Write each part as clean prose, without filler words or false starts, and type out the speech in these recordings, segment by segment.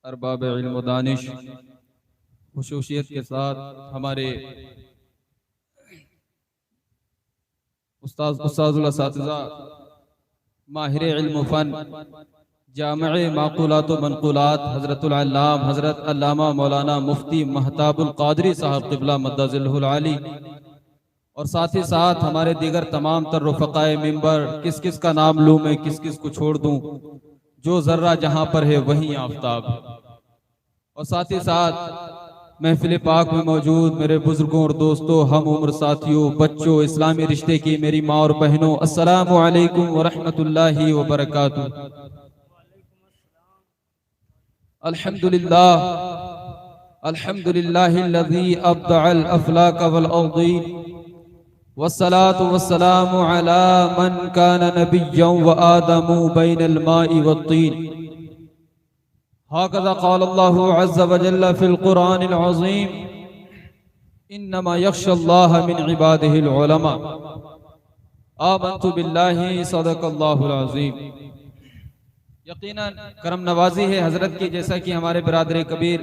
अरबाब इल्म व दानिश खुशूसियत के साथ हमारे उस्ताजुल असातिज़ा माहिर इल्म फ़न जामे माक़ूलात व मनक़ूलात हज़रतुल अल्लाम हज़रत अल्लामा मौलाना मुफ्ती महताबुल क़ादरी साहब क़िबला मद्दज़िलहुल आली और साथ ही साथ हमारे दीगर तमाम तर रुफ़क़ाए मिंबर, किस किस का नाम लूँ मैं, किस किस को छोड़ दूँ, जो ज़र्रा जहाँ पर है वहीं आफ़ताब। और साथ ही साथ महफिल पाक में मौजूद मेरे बुजुर्गों और दोस्तों, हम उम्र साथियों, बच्चों, इस्लामी रिश्ते की मेरी माँ और बहनों, अस्सलामु अलैकुम व रहमतुल्लाहि व बरकातुहू। अल्हम्दुलिल्लाह अल्हम्दुलिल्लाहिल्लज़ी अब्दअल अफ़लाक वल अर्दीन वस्सलातु वस्सलामु अला मन कान नबिय्यन व आदमु बैनल माइ वत्तीन। हाकज़ा क़ाल अल्लाहु अज़्ज़ व जल्ल फ़िल क़ुरआनिल अज़ीम इन्नमा यख़्शल्लाह मिन इबादिहिल उलमा। आमन्तु बिल्लाहि सदक़ल्लाहुल अज़ीम। यकीनन करम नवाजी है हजरत की, जैसा कि हमारे बिरादर कबीर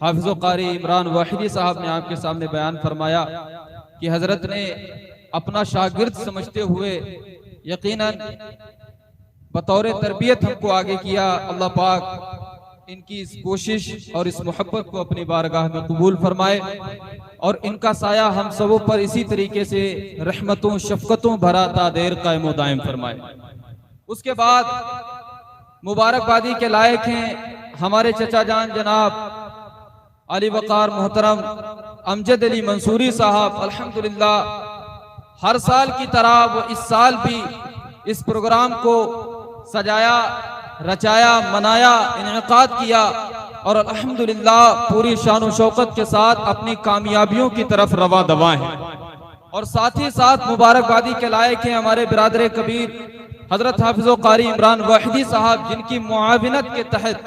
हाफिज़ क़ारी इमरान वाहिदी साहब ने आपके सामने बयान फरमाया कि हजरत ने अपना शागिर्द समझते हुए यकीनन बतौर तरबियत हमको आगे किया। अल्लाह पाक इनकी इस कोशिश और इस मोहब्बत को अपनी बारगाह में कबूल फरमाए और इनका साया हम सबों पर इसी तरीके से रहमतों शफकतों भरा तादेर कायम व दायम फरमाए। उसके बाद मुबारकबादी के लायक हैं हमारे चचा जान जनाब अली वकार मोहतरम अमजद अली मंसूरी साहब। अल्हम्दुलिल्लाह हर साल की तरह वो इस साल भी इस प्रोग्राम को सजाया, रचाया, मनाया, इनेकाद किया और अल्हम्दुलिल्लाह पूरी शान व शौकत के साथ अपनी कामयाबियों की तरफ रवा दवा है। और साथ ही साथ मुबारकबादी के लायक हैं हमारे बिरादर कबीर हजरत हाफिज़ क़ारी इमरान वाहिदी साहब, जिनकी मुआविनत के तहत,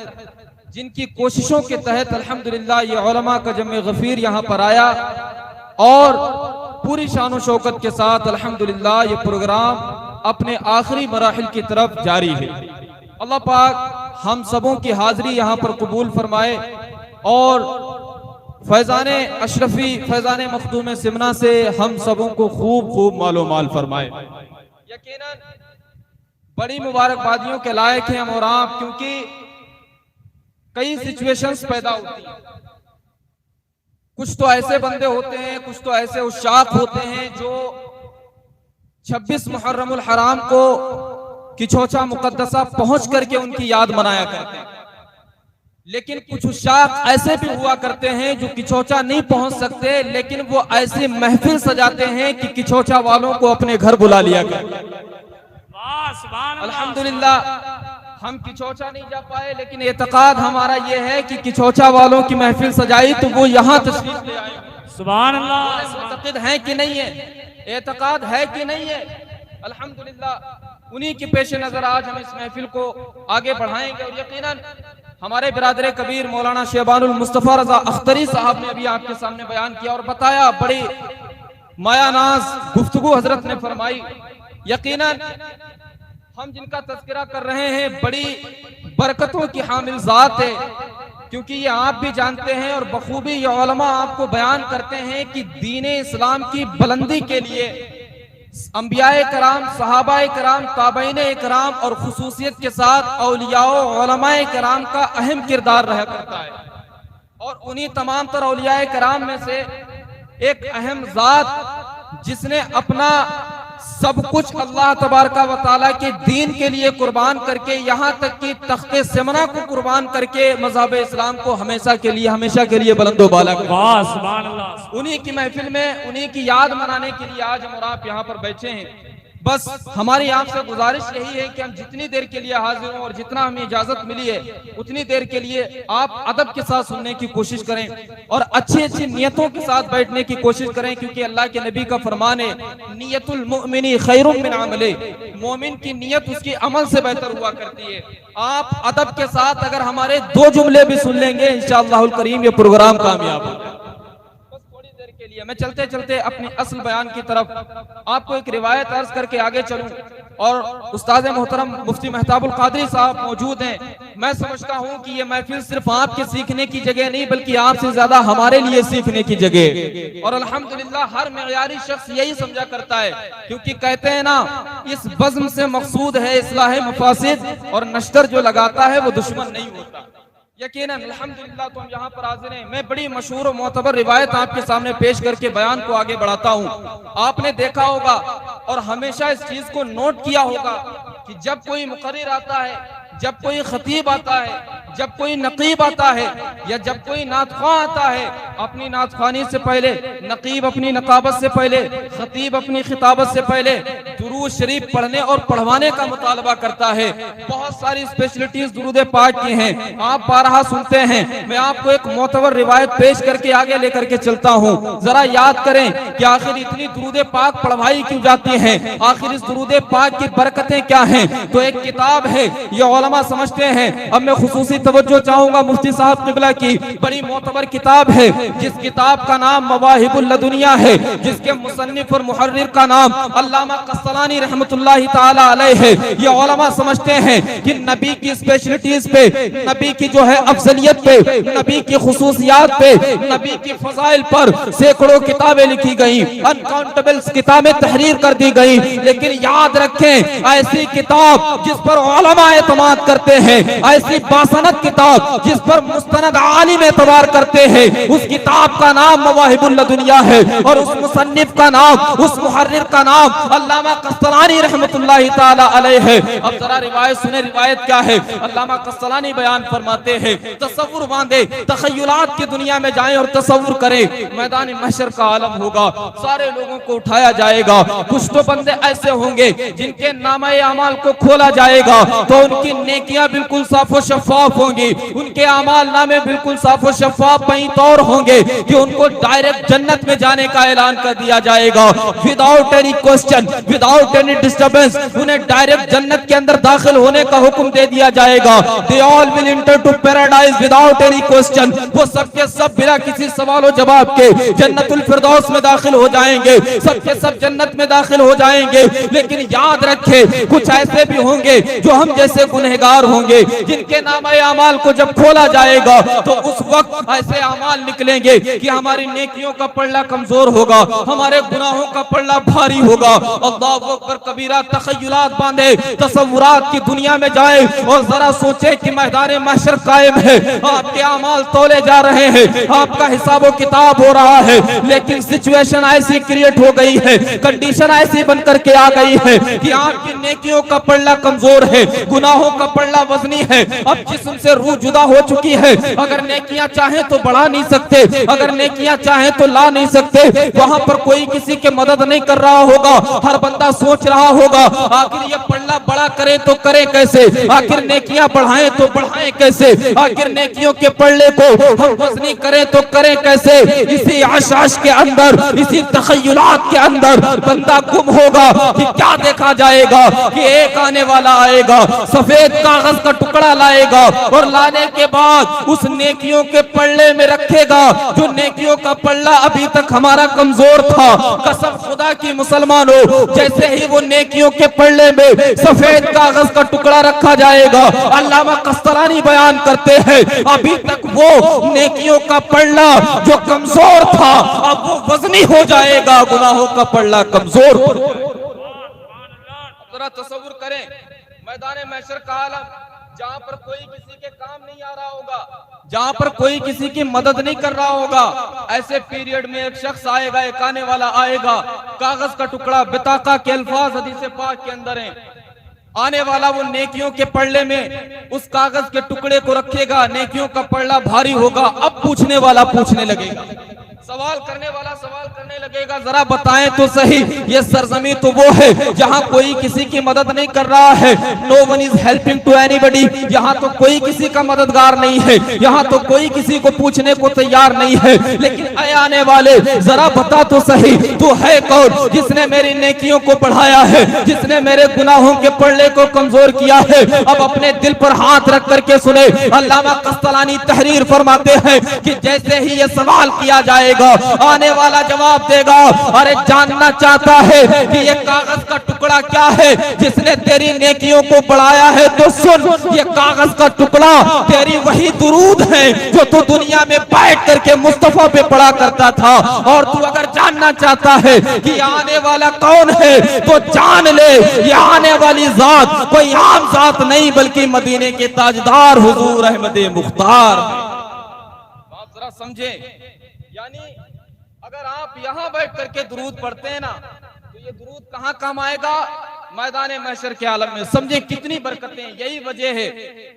जिनकी कोशिशों के तहत अल्हम्दुलिल्लाह ये उलमा का जमे गफीर यहाँ पर आया और पूरी शान व शौकत के साथ अल्हम्दुलिल्लाह ये प्रोग्राम अपने आखिरी मराहिल की तरफ जारी है। अल्लाह पाक हम सबों की हाजिरी यहाँ पर कबूल फरमाए और फैजाने अशरफी, फैजाने मखदूम सिमना से हम सबों को खूब खूब मालो माल फरमाए। यकीनन बड़ी मुबारकबादियों के लायक हैं हम और आप, क्योंकि कई सिचुएशंस पैदा होती हैं। कुछ तो ऐसे बंदे होते हैं, कुछ तो ऐसे उशाक होते हैं जो 26 मुहर्रमुल हराम को किचौचा मुकद्दसा पहुंच करके उनकी याद मनाया करते हैं। लेकिन कुछ उशाक ऐसे भी हुआ करते हैं जो किचौचा नहीं पहुंच सकते, लेकिन वो ऐसी महफिल सजाते हैं कि किचौचा वालों को अपने घर बुला लिया करते हैं। अल्हम्दुलिल्लाह हम किचौचा नहीं जा पाए, लेकिन एतकाद हमारा ये है कि किचौचा वालों की महफिल सजाई तो वो यहाँ तशरीफ ले आए। सुभान अल्लाह। मुतक़िद है कि नहीं है, एतकाद है कि नहीं है? अल्हम्दुलिल्लाह उन्हीं के पेश नजर आज हम इस महफिल को आगे बढ़ाएंगे। और यकीनन हमारे बिरादर कबीर मौलाना शहबानुल मुस्तफ़ा रज़ा अख्तरी साहब ने अभी आपके सामने बयान किया और बताया, बड़ी मायानाज गुफ्तगू हजरत ने फरमाई। यकीनन हम जिनका तज़किरा कर रहे हैं बड़ी बरकतों की हामिल ज़ात है, क्योंकि ये आप भी जानते हैं और बखूबी ये उलमा आपको बयान करते हैं कि दीन इस्लाम की बुलंदी के लिए अंबियाए कराम, सहाबाए कराम, ताबईने कराम और खुसूसियत के साथ औलियाओ उलमाए कराम का अहम किरदार रहा करता है। और उन्हीं तमाम तर औलियाए कराम में से एक अहम ज़ात जिसने अपना सब कुछ अल्लाह तबारका व तआला के दीन के लिए कुर्बान करके, यहाँ तक कि तख्ते सिमना को कुर्बान करके मज़हब इस्लाम को हमेशा के लिए बुलंदो बाला किया। उन्हीं की महफिल में उन्हीं की याद मनाने के लिए आज हम और आप यहाँ पर बैठे हैं। बस हमारी आपसे गुजारिश यही है कि हम जितनी देर के लिए हाजिर हों और जितना हमें इजाजत मिली है उतनी देर के लिए आप अदब के साथ सुनने की कोशिश करें और अच्छी अच्छी नियतों के साथ बैठने की कोशिश करें, क्योंकि अल्लाह के नबी का फरमान है, नियतुल मुमिनी खैरुम मिन अमले, मोमिन की नियत उसकी अमल से बेहतर हुआ करती है। आप अदब के साथ अगर हमारे 2 जुमले भी सुन लेंगे इंशाअल्लाहुल करीम ये प्रोग्राम कामयाब होगा। मैं चलते चलते अपनी असल बयान की तरफ आपको एक रिवायत अर्ज करके आगे चलूं। और उस्ताद मोहतरम मुफ्ती मेहताबुल कादरी साहब मौजूद हैं। मैं समझता हूं कि ये महफिल सिर्फ आपके सीखने की जगह नहीं बल्कि आपसे ज्यादा हमारे लिए सीखने की जगह। और अल्हम्दुलिल्लाह हर मेयारी शख्स यही समझा करता है, क्योंकि कहते हैं ना, इस बज़्म से मकसूद है इस्लाह मफासिद, और नश्तर जो लगाता है वो दुश्मन नहीं होता। यकीनन अल्हम्दुलिल्लाह तो हम यहाँ पर हाजिर हैं। मैं बड़ी मशहूर और मोतबर रिवायत आपके सामने पेश करके बयान को आगे बढ़ाता हूँ। आपने देखा होगा और हमेशा इस चीज को नोट किया होगा कि जब कोई मुकर्रिर आता है, जब कोई खतीब आता है, जब कोई नकीब आता है, या जब कोई नातख्वा आता है, अपनी नातख्वानी से पहले, नकीब अपनी नकाबत से पहले, खतीब अपनी खिताबत से पहले दुरूद शरीफ पढ़ने और पढ़वाने का मुतालबा करता है। बहुत सारी स्पेशलिटीज दुरूद पाक की हैं, आप बारहा सुनते हैं। मैं आपको एक मोतबर रिवायत पेश करके आगे लेकर के चलता हूँ। जरा याद करें कि आखिर इतनी दुरूद पाक पढ़वाई क्यों जाती है, आखिर इस दुरूद पाक की बरकतें क्या हैं। तो एक किताब है, ये उलमा समझते हैं। अब मैं खुसूसी तवज्जो चाहूंगा मुफ्ती साहब किबला की, बड़ी मोतबर किताब है जिस किताब का नाम मवाहिबुल लदुनिया है, जिसके मुसन्निफ और मुहर्रिर का नाम अल्लामा कस्सलानी रहमतुल्लाहि ताला अलैह है। ये उलमा समझते हैं कि नबी की स्पेशलिटीज पे, नबी की जो है अफजलियत पे, नबी की खुसूसियात पे, नबी की फजाइल पर सैकड़ों किताबें लिखी गई, अनकाउंटेबल किताबें तहरीर कर दी गई। लेकिन याद रखें, ऐसी किताब जिस पर उलमा एतमाद करते हैं, ऐसी बासनद किताब जिस पर मुस्तनद आलिम एतबार करते हैं, उस किताब का नाम मवाहिबुल लदुनिया है, और उस मुसन्निफ का नाम, उस मुहर्रिर का नाम अल्लामा कस्सलानी रहमतुल्लाहि ताला अलैह है। अब जरा रिवायत सुने, रिवायत क्या है। अल्लामा कस्सलानी बयान फरमाते हैं, तसव्वुर बांधे, तखय्युलात की दुनिया में जाएं और तसव्वुर करें, मैदान महशर का आलम होगा, सारे लोगों को उठाया जाएगा। कुछ तो बंदे ऐसे होंगे जिनके नामे अमाल को खोला जाएगा तो उनकी नेकियां बिल्कुल साफ और शफाफ होंगी, उनके अमाल नामे बिल्कुल साफ और शफाफ वहीं तौर होंगे कि उनको डायरेक्ट जन्नत में जाने का ऐलान कर दिया जाएगा, without any question, without any disturbance. उन्हें डायरेक्ट जन्नत के अंदर दाखिल होने का हुक्म दे दिया जाएगा। They all will enter to paradise without any question. वो सबके सब बिना किसी सवाल और जवाब के जन्नतुल फिरदौस में दाखिल हो जाएंगे, सबके सब जन्नत में दाखिल हो जाएंगे। लेकिन याद रखे, कुछ ऐसे भी होंगे जो हम जैसे गुनहगार होंगे, जिनके नामे अमाल को जब खोला जाएगा तो उस वक्त ऐसे अमाल निकलेंगे कि हमारी नेकियों का पल्ला कमजोर होगा, हमारे गुनाहों का पल्ला भारी होगा। अल्लाहु अकबर कबीरा। तखय्युलात बांधे, तसव्वुरात की दुनिया में जाए और जरा सोचे कि मैदान महशर कायम है, आपके अमाल तोले जा रहे हैं, आपका हिसाब किताब हो रहा है, लेकिन सिचुएशन ऐसी क्रिएट हो गई है, कंडीशन ऐसी बनकर के आ गई है कि आपकी नेकियों का पल्ला कमजोर है, गुनाहों का पल्ला वजनी है। अब जिस्म से रूह जुदा हो चुकी है, अगर नेकियां चाहे तो बढ़ा नहीं सकते, अगर नेकियां चाहे तो ला नहीं सकते। वहां पर कोई किसी के मदद नहीं कर रहा होगा, हर बंदा सोच रहा होगा आखिर ये पल्ला बड़ा करे तो करे कैसे, आखिर नेकियां बढ़ाएं तो बढ़ाएं कैसे, आखिर नेकियों के पल्ले को हम वजनी करें तो करें कैसे। इसी आशाश के अंदर, इसी तखय्युलात के अंदर बंदा गुम होगा कि क्या देखा जाएगा कि एक आने वाला आएगा, सफेद कागज का टुकड़ा लाएगा और लाने के बाद उस नेकियों के पल्ले में रखेगा जो नेकियों का पल्ला अभी तक हमारा कमजोर था। कसम खुदा की मुसलमानों, जैसे ही वो नेकियों के पल्ले में सफेद कागज का टुकड़ा रखा जाएगा, अल्लामा कस्सलानी बयान करते हैं अभी तक वो नेकियों का पल्ला जो कमजोर था अब वो वजनी हो जाएगा, गुनाहों का पल्ला कमजोर। जरा तसव्वुर करें, मैदान महशर का आलम जहाँ पर कोई किसी के काम नहीं आ रहा होगा, जहाँ पर कोई किसी की मदद नहीं कर रहा होगा, ऐसे पीरियड में एक शख्स आएगा, एक आने वाला आएगा, कागज का टुकड़ा, बिताका के अल्फाज हदीस पाक के अंदर हैं, आने वाला वो नेकियों के पल्ले में उस कागज के टुकड़े को रखेगा, नेकियों का पल्ला भारी होगा। अब पूछने वाला पूछने लगेगा, सवाल करने वाला सवाल करने लगेगा, जरा बताएं तो सही, ये सरजमी तो वो है जहाँ कोई किसी की मदद नहीं कर रहा है, no one is helping to anybody, यहाँ तो कोई किसी का मददगार नहीं है, यहाँ तो कोई किसी को पूछने को तैयार नहीं है। लेकिन आए आने वाले, जरा बता तो सही, तू है कौन जिसने मेरी नेकियों को बढ़ाया है, जिसने मेरे गुनाहों के पल्ले को कमजोर किया है। अब अपने दिल पर हाथ रख करके सुने, अल्लामा कस्सलानी तहरीर फरमाते हैं कि जैसे ही ये सवाल किया जाएगा जाएगा। आने वाला जवाब देगा, अरे जानना चाहता है कि ये कागज का टुकड़ा क्या है जिसने तेरी नेकियों को बढ़ाया है, तो सुन, ये कागज का टुकड़ा तेरी वही दुरूद है जो तू दुनिया में बैठ करके मुस्तफा पे पढ़ा करता था। और तू अगर जानना चाहता है कि आने वाला कौन है, तो जान ले, ये आने वाली जात कोई आम जात नहीं बल्कि मदीने के ताजदार हुजूर अहमद मुख्तार। आप जरा समझे, यानी अगर आप यहां बैठ करके दुरूद पढ़ते हैं ना, तो ये दुरूद कहां काम आएगा? मैदान महशर के आलम में। समझे कितनी बरकतें। यही वजह है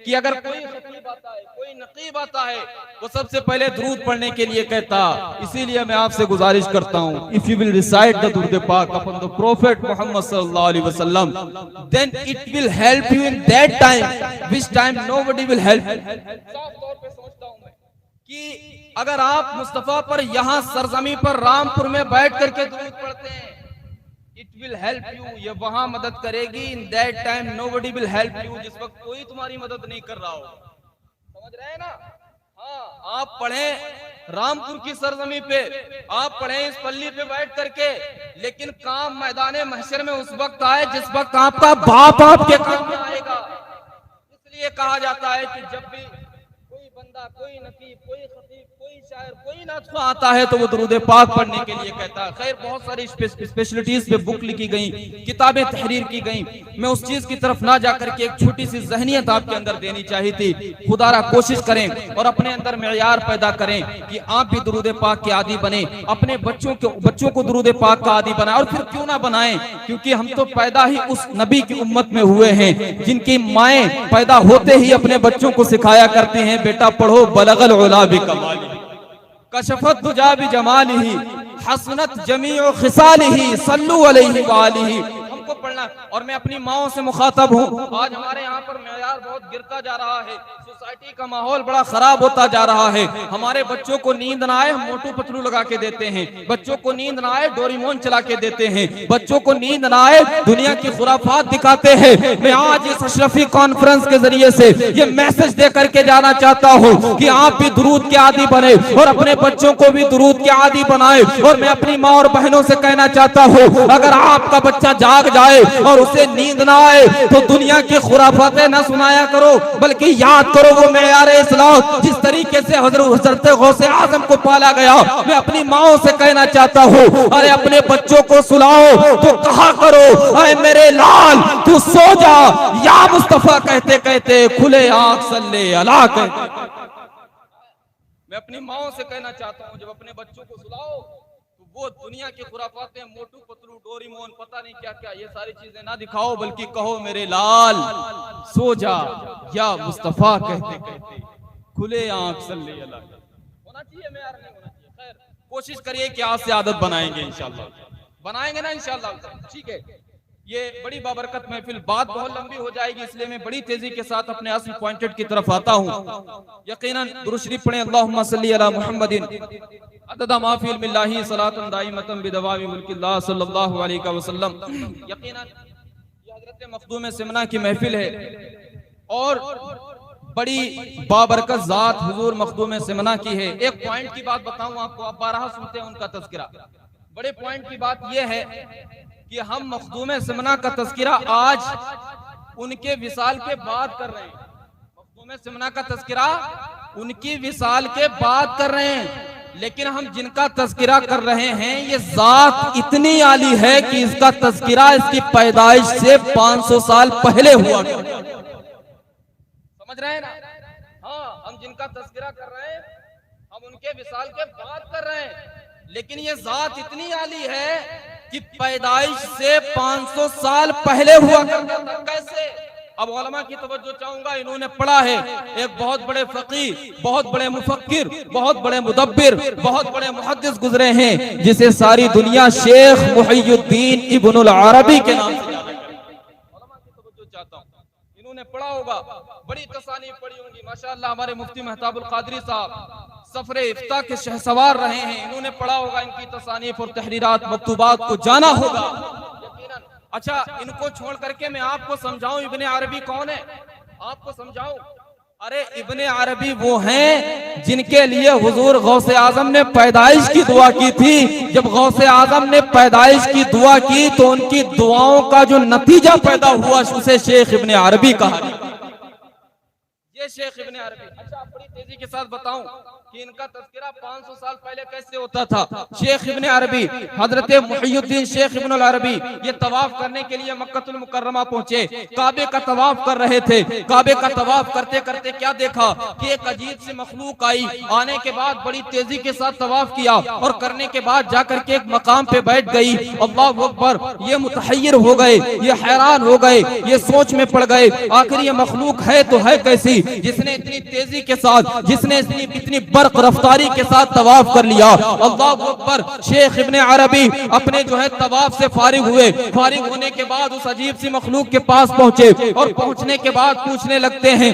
कि अगर कोई खतीब आता है, कोई नकीब आता है, वो सबसे पहले दुरूद पढ़ने के लिए कहता। इसीलिए मैं आपसे गुजारिश करता हूं, if you will recite the दुरूद पाक अपॉन द प्रोफेट मोहम्मद सल्लल्लाहु अलैहि वसल्लम, then it will help you in that time which time nobody will help. साफ तौर पे समझता हूं मैं कि अगर आप मुस्तफा पर यहां सरजमी पर रामपुर में बैठ करके दुरूद पढ़ते हैं, इट विल हेल्प यू, ये वहां मदद करेगी। इन that time nobody will help you, जिस वक्त कोई तुम्हारी मदद नहीं कर रहा हो। समझ रहे हैं ना? हाँ, आप पढ़ें रामपुर की सरजमी पे, आप पढ़ें इस पल्ली पे बैठ करके, लेकिन काम मैदान महशर में उस वक्त आए जिस वक्त आपका बाप आपके काम में आएगा। इसलिए कहा जाता है कि जब भी कोई बंदा, कोई नकीब, कोई खतीब, कोई शायर, कोई नातखा आता है तो वो दुरूद पाक पढ़ने के लिए कहता है। खैर, बहुत सारी स्पेशलिटीज पे बुक लिखी गई, किताबें तहरीर की गई। मैं उस चीज की तरफ ना जाकर के एक छोटी सी जहनियत आपके अंदर देनी चाहिए थी। खुदारा कोशिश करें और अपने अंदर मेयार पैदा करें कि आप भी दुरूद पाक के आदी बने, अपने बच्चों को दुरूद पाक का आदी बनाए। और फिर क्यों ना बनाएं, क्योंकि हम तो पैदा ही उस नबी की उम्मत में हुए हैं जिनकी माएं पैदा होते ही अपने बच्चों को सिखाया करती हैं, बेटा पढ़ो बलगल उला बि कमाली, कशफत दुजा बि जमालिही, हसनत जमीउ खिसालिही, सल्लु अलैहि व आलिही। हमको पढ़ना। और मैं अपनी माओं से मुखातब हूँ। आज हमारे यहाँ पर मेयार बहुत गिरता जा रहा है, सोसाइटी का माहौल बड़ा खराब होता जा रहा है। हमारे बच्चों को नींद ना आए, हम मोटू पतलू लगा के देते हैं। बच्चों को नींद ना आए, डोरीमोन चला के देते हैं। बच्चों को नींद ना आए, दुनिया की खुराफात दिखाते हैं। मैं आज इस अशरफी कॉन्फ्रेंस के जरिए से ये मैसेज दे करके जाना चाहता हूँ कि आप भी दुरूद के आदी बने और अपने बच्चों को भी दुरूद के आदी बनाए। और मैं अपनी माँ और बहनों से कहना चाहता हूँ, अगर आपका बच्चा जाग जाए और उसे नींद ना आए तो दुनिया की खुराफातें ना सुनाया करो, बल्कि याद करो वो मेयार इस्लाम जिस तरीके से हजरत गौसे आजम को पाला गया। मैं अपनी माओ से कहना चाहता हूँ, अरे अपने बच्चों को सुलाओ तो कहा करो, अरे मेरे लाल तू सो जा, या मुस्तफा कहते कहते खुले आंख सल्ले अला कहते। मैं अपनी माओ से कहना चाहता हूँ, जब अपने बच्चों को सुलाओ तो वो दुनिया की खुराफातें, मोटू पतलू, डोरीमोन, पता नहीं क्या क्या, ये सारी चीजें ना दिखाओ, बल्कि कहो मेरे लाल सो जा, या मुस्तफा कहते कहते खुले आंख सल्ले अला। होना चाहिए मेयार, नहीं होना चाहिए। खैर, कोशिश करिए कि आज से आदत बनाएंगे, इंशाल्लाह बनाएंगे ना, इंशाल्लाह। ठीक है, ये बड़ी बाबरकत महफिल, बात बहुत लंबी हो जाएगी, इसलिए मैं बड़ी तेजी के साथ अपने असली पॉइंटेड की तरफ आता हूँ। यकीनन दुरूद शरीफ पढ़ें, अल्लाहुम्मा सल्ली अला मुहम्मदिन अददा मा फी इल्मिल्लाहि सलातन दाइमतन बिदवामी मुल्किल्लाह सल्लल्लाहु अलैहि वसल्लम। यकीनन ये हजरत मखदूम सिमना की महफिल है और बड़ी बाबरकत जात हुजूर मखदूम सिमना की है। एक पॉइंट की बात बताऊं आपको, आप बारहा सुनते हैं उनका तज़किरा। बड़े पॉइंट की बात यह है कि हम मखदूम सिमना का तज़किरा आज उनके विसाल के बाद कर रहे हैं। मखदूम सिमना का तज़किरा उनकी विसाल के बाद कर रहे हैं, लेकिन हम जिनका तज़किरा कर रहे हैं ये जात इतनी आली है कि इसका तज़किरा इसकी पैदाइश से 500 साल पहले हुआ। समझ रहे हैं ना? हाँ, हम जिनका तज़किरा कर रहे हैं हम उनके विसाल के बाद कर रहे हैं, लेकिन ये जात इतनी आली है कि पैदाइश से 500 साल पहले हुआ करता था। कैसे? अब उलमा की तवज्जो चाहूंगा। इन्होंने पढ़ा है, एक बहुत बड़े फकीह, बहुत बड़े मुफक्किर, बहुत बड़े मुदब्बिर, बहुत बड़े मुहद्दिस गुजरे हैं, जिसे सारी दुनिया शेख मुहियुद्दीन इब्नुल अरबी के नाम से जाने लगी। उलमा की तवज्जो चाहता हूं, इन्होंने पढ़ा होगा, बड़ी तसानीफ पढ़ी होंगी। माशाअल्लाह हमारे मुफ्ती महताबुल कादरी साहब सफरे इफ्ता के शहसवार रहे हैं, इन्होंने पढ़ा होगा, इनकी तसानीफ और तहरीरात मकतूबात को जाना होगा। अच्छा, इनको छोड़ करके मैं आपको समझाऊं इब्ने अरबी कौन है, आपको समझाऊं। अरे इब्ने अरबी वो हैं जिनके लिए हुजूर गौसे आजम ने पैदाइश की दुआ की थी। जब गौसे आजम ने पैदाइश की दुआ की तो उनकी दुआओं का जो नतीजा पैदा हुआ उसे शेख इब्ने अरबी कहा। ये शेख इब्ने अरबी। अच्छा, बड़ी तेजी के साथ बताऊं कि इनका तज़किरा 500 साल पहले कैसे होता था। शेख इब्ने अरबी हजरत मुहियुद्दीन शेख इब्नुल अरबी ये तवाफ करने के लिए मक्कतुल मुकर्रमा पहुंचे, काबे का तवाफ कर रहे थे। काबे का तवाफ करते करते क्या देखा कि एक अजीब सी मखलूक आई। आने के बाद बड़ी तेजी के साथ तवाफ किया और करने के बाद जाकर के एक मकाम पे बैठ गई। अल्लाहु अकबर, ये मुतहय्यर हो गए, ये हैरान हो गए, ये सोच में पड़ गए आखिर ये मखलूक है तो है कैसी, जिसने इतनी तेजी के साथ, जिसने इतनी बर्क रफ्तारी के साथ तवाफ कर लिया। अल्लाहु अकबर। शेख इब्ने अरबी अपने जो है तवाफ से फारिग हुए। फारिग होने के बाद उस अजीब सी मखलूक के पास पहुंचे और पहुंचने के बाद पूछने लगते हैं,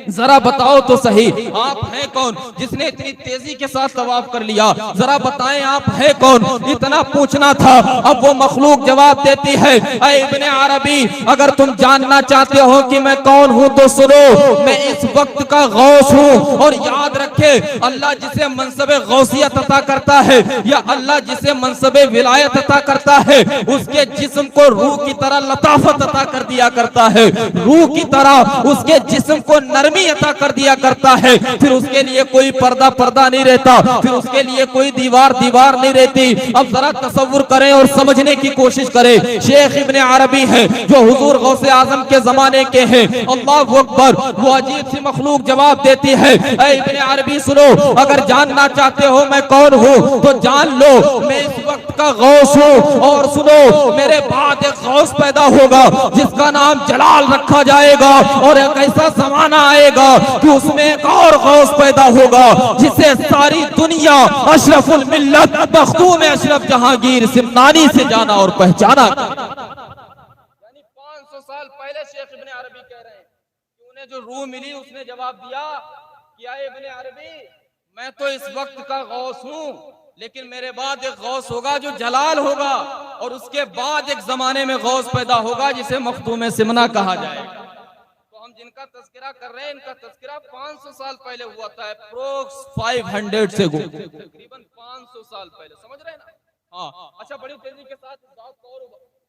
जरा बताओ तो सही आप हैं कौन जिसने इतनी तेजी के साथ तवाफ कर लिया, जरा बताएं आप हैं कौन। इतना पूछना था। अब वो मखलूक जवाब देती है, ऐ इब्ने अरबी अगर तुम जानना चाहते हो कि मैं कौन हूं तो सुनो, मैं इस वक्त का गौस हूं। और याद रखे, अल्लाह जिसे मनसबे गौसियत अता करता है या अल्लाह जिसे मनसबे विलायत अता करता है उसके जिस्म को रूह की तरह लताफत अता कर दिया करता है, रूह की तरह उसके जिस्म को नरमी अता कर दिया करता है। फिर उसके लिए कोई पर्दा नहीं रहता, फिर उसके लिए कोई दीवार नहीं रहती। अब जरा तसव्वुर करें और समझने की कोशिश करें। शेख इब्ने अरबी है जो हुजूर गौसे आजम के जमाने के हैं। अल्लाहु अकबर। वो अजीब सी मखलूक जवाब देती है, ऐ इब्ने अरबी सुनो, अगर जानना चाहते हो मैं कौन हूँ तो जान लो, मैं इस वक्त का गौस हूँ। और सुनो, मेरे बाद एक गौस पैदा होगा जिसका नाम जलाल रखा जाएगा और एक ऐसा जमाना आएगा कि उसमें एक और गौस पैदा होगा जिसे सारी दुनिया अशरफुल मिल्लत मखदूम अशरफ जहांगीर सिमनानी से जाना और पहचाना। यानी 500 साल पहले शेख इब्ने अरबी कह रहे हैं कि उन्हें जो रूह मिली उसने जवाब दिया कि ऐ इब्ने अरबी मैं तो इस वक्त का गौस हूँ, लेकिन मेरे बाद एक गौस होगा जो जलाल होगा और उसके बाद एक जमाने में गौस पैदा होगा जिसे मखदूम सिमना कहा जाएगा। तो हम जिनका तज़किरा कर रहे हैं इनका तज़किरा 500 साल पहले हुआ था, अप्रोक्स 500 से तकरीबन 500 साल पहले। समझ रहे हैं ना? हाँ। अच्छा, बड़ी तेजी के साथ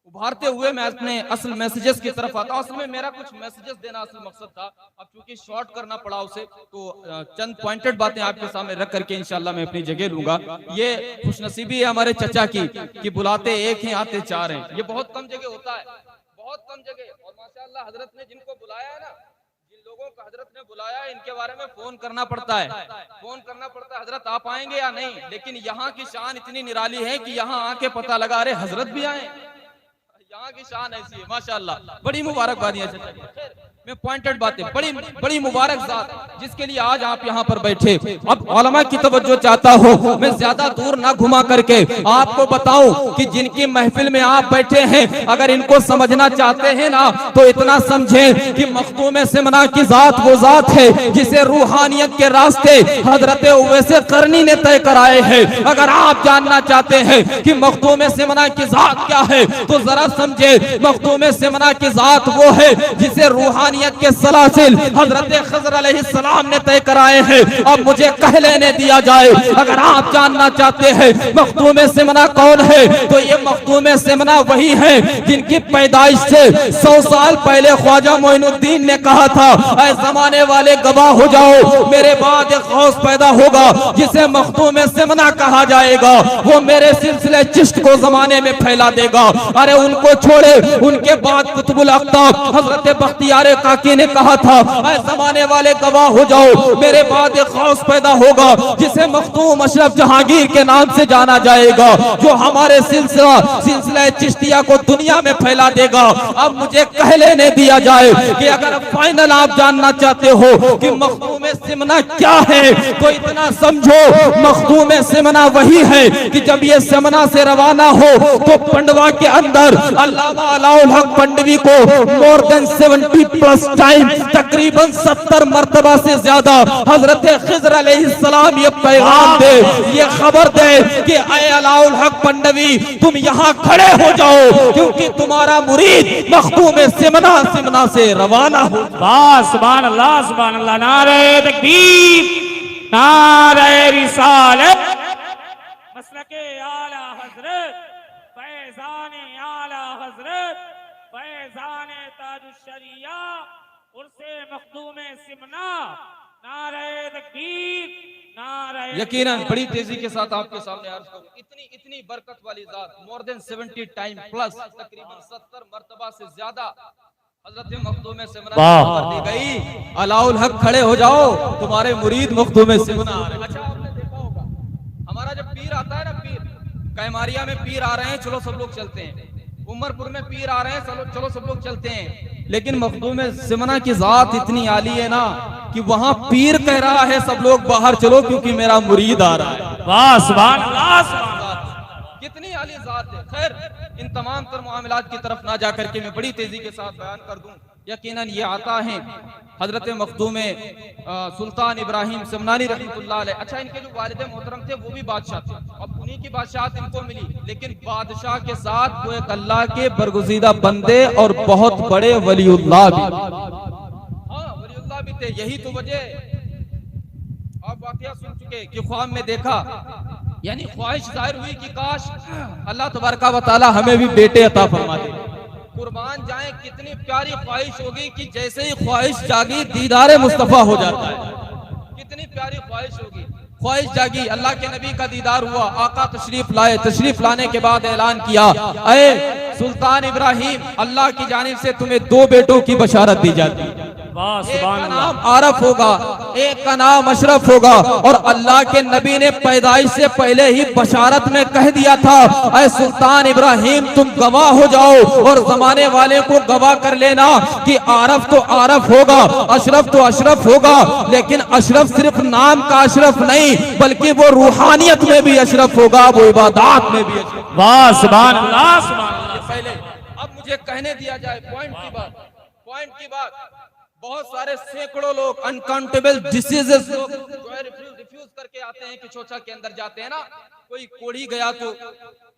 उभारते हुए मैं अपने असल मैसेजेस की तरफ आता हूँ। असल में मेरा कुछ मैसेजेस देना असल मकसद था, अब चूंकि शॉर्ट करना पड़ा उसे तो चंद पॉइंटेड बातें आपके सामने रख करके इंशाल्लाह मैं अपनी जगह लूंगा। ये खुशनसीबी है हमारे चचा की कि बुलाते एक हैं आते चार हैं। ये बहुत कम जगह होता है, बहुत कम जगह। और माशाअल्लाह हजरत ने जिनको बुलाया है ना, जिन लोगों को हजरत ने बुलाया इनके बारे में फोन करना पड़ता है, हजरत आप आएंगे या नहीं। लेकिन यहाँ की शान इतनी निराली है कि यहाँ आके पता लगा अरे हजरत भी आए। यहाँ की शान ऐसी है माशाअल्लाह, बड़ी मुबारकबादी है। मैं पॉइंटेड बातें, बड़ी मुबारक ज़ात जिसके लिए आज आप यहाँ पर बैठे। अब उलमा की तवज्जो चाहता हूँ, मैं ज्यादा दूर ना घुमा करके आपको बताऊं कि जिनकी महफिल में आप बैठे हैं अगर इनको समझना चाहते हैं ना तो इतना समझें कि मखदूम सिमना की जात वो जात है जिसे रूहानियत के रास्ते हजरत उवैस करनी ने तय कराए हैं। अगर आप जानना चाहते हैं कि मखदूम सिमना की जात क्या है तो जरा समझे, मखदूम सिमना की जात वो है जिसे रूहानियत के सलासिल हजरत खज़र अलैहिस्सलाम ने तय कराए हैं। अब मुझे कह लेने दिया जाए, अगर आप जानना चाहते हैं मखदूम सिमना कौन है तो ये मखदूम सिमना वही है जिनकी पैदाइश से 100 साल पहले ख्वाजा मोइनुद्दीन ने कहा था, ऐ जमाने वाले गवाह हो जाओ, मेरे बाद एक गौस पैदा होगा जिसे मखदूम सिमना कहा जाएगा, वो मेरे सिलसिले चिश्त को जमाने में फैला देगा। अरे उनको छोड़े, उनके बाद कुतुबुल अख्ताब हजरत बख्तियार काकी ने कहा था, ऐ जमाने वाले गवाह हो जाओ, मेरे बाद एक गौस पैदा होगा जिसे मखदूम अशरफ जहांगीर के नाम से जाना जाएगा, जो हमारे सिलसिला चिश्तिया को दुनिया में फैला देगा। अब मुझे कह लेने दिया जाए कि अगर फाइनल आप जानना चाहते हो कि मखदूम सिमना क्या है तो इतना समझो, मखदूम सिमना वही है कि जब ये सिमना से रवाना हो तो पंडवा के अंदर अल्लामा अलाउल हक पंडवी को मोर देन 70+ फर्स्ट टाइम तकरीबन 70 मरतबा से ज्यादा हजरत खिज़र अलैहिस्सलाम ये पैगाम दे, ये खबर दे कि ऐ अलाउल हक पन्नवी तुम यहाँ खड़े हो जाओ, क्योंकि तुम्हारा मुरीद मखदूम सिमना से रवाना हो। सुभान अल्लाह, नारे तकबीर, नारे रिसालत, मसलके आला हजरत, फैज़ाने आला हजरत, फैज़ाने ताजुश्शरिया, उर्से मखदूमे सिमना, नारे तकबीर, नारे। यकीनन बड़ी तेजी के साथ आपके सामने अर्ज करूं, इतनी बरकत वाली जात, मोर देन 70 टाइम प्लस, तकरीबन 70 मरतबा से ज्यादा हजरत मखदूम सिमना दी गई, अलाउल हक खड़े हो जाओ, तुम्हारे मुरीद मखदूम सिमना आ रहे हैं। अच्छा आपने देखा होगा, हमारा जब पीर आता है ना, पीर कैमारिया में पीर आ रहे हैं, चलो सब लोग चलते हैं, उमरपुर में पीर आ रहे हैं, चलो सब लोग चलते हैं, लेकिन मखदूम सिमना की जात इतनी आली है ना कि वहां पीर कह रहा है सब लोग बाहर चलो क्योंकि मेरा मुरीद आ रहा है। वाह सुभान अल्लाह, कितनी आली जात है। खैर इन तमाम तर मामलात की तरफ ना जाकर के मैं बड़ी तेजी के साथ बयान कर दूं, यकीनन ये आता है हजरत मखदूम सुल्तान इब्राहिम सिमनानी रहमतुल्लाह अलैह। अच्छा इनके जो वालिद मोहतरम थे वो भी बादशाह थे, अब उन्हीं की बादशाहत इनको मिली, लेकिन बादशाह के साथ वो एक अल्लाह के बरगुज़ीदा बंदे और बहुत बड़े वलीउल्लाह भी, हाँ वलीउल्लाह भी थे। यही तो वजह आप वाकया सुन चुके कि ख्वाब में देखा, यानी ख्वाहिश जाहिर हुई कि काश अल्लाह तबारका व तआला हमें भी बेटे अता फरमा दे। कुर्बान जाए कितनी प्यारी ख्वाहिश होगी कि जैसे ही ख्वाहिश जागी दीदारे मुस्तफा हो जाता है, कितनी प्यारी ख्वाहिश होगी। ख्वाहिश जागी, अल्लाह के नबी का दीदार हुआ, आका तशरीफ लाए, तशरीफ लाने के बाद ऐलान किया, अरे सुल्तान इब्राहिम अल्लाह की जानिब से तुम्हें 2 बेटों की बशारत दी जाती है, एक का नाम आरफ होगा, एक का नाम अशरफ होगा। और अल्लाह के नबी ने पैदाइश से पहले ही बशारत में कह दिया था, ऐ सुल्तान इब्राहिम तुम गवाह हो जाओ और जमाने वाले को गवाह कर लेना कि आरफ तो आरफ होगा, अशरफ तो अशरफ होगा, लेकिन अशरफ सिर्फ नाम का अशरफ नहीं बल्कि वो रूहानियत में भी अशरफ होगा, वो इबादत में भी अशरफ। वाह सुभान अल्लाह, सुभान अल्लाह। पहले अब मुझे कहने दिया जाए पॉइंट की बात, बहुत सारे सैकड़ों लोग अनकाउंटेबल डिसीजेस लोग जो है रिफ्यूज करके आते हैं कि चोचा के अंदर जाते हैं ना, कोई कोढ़ी गया तो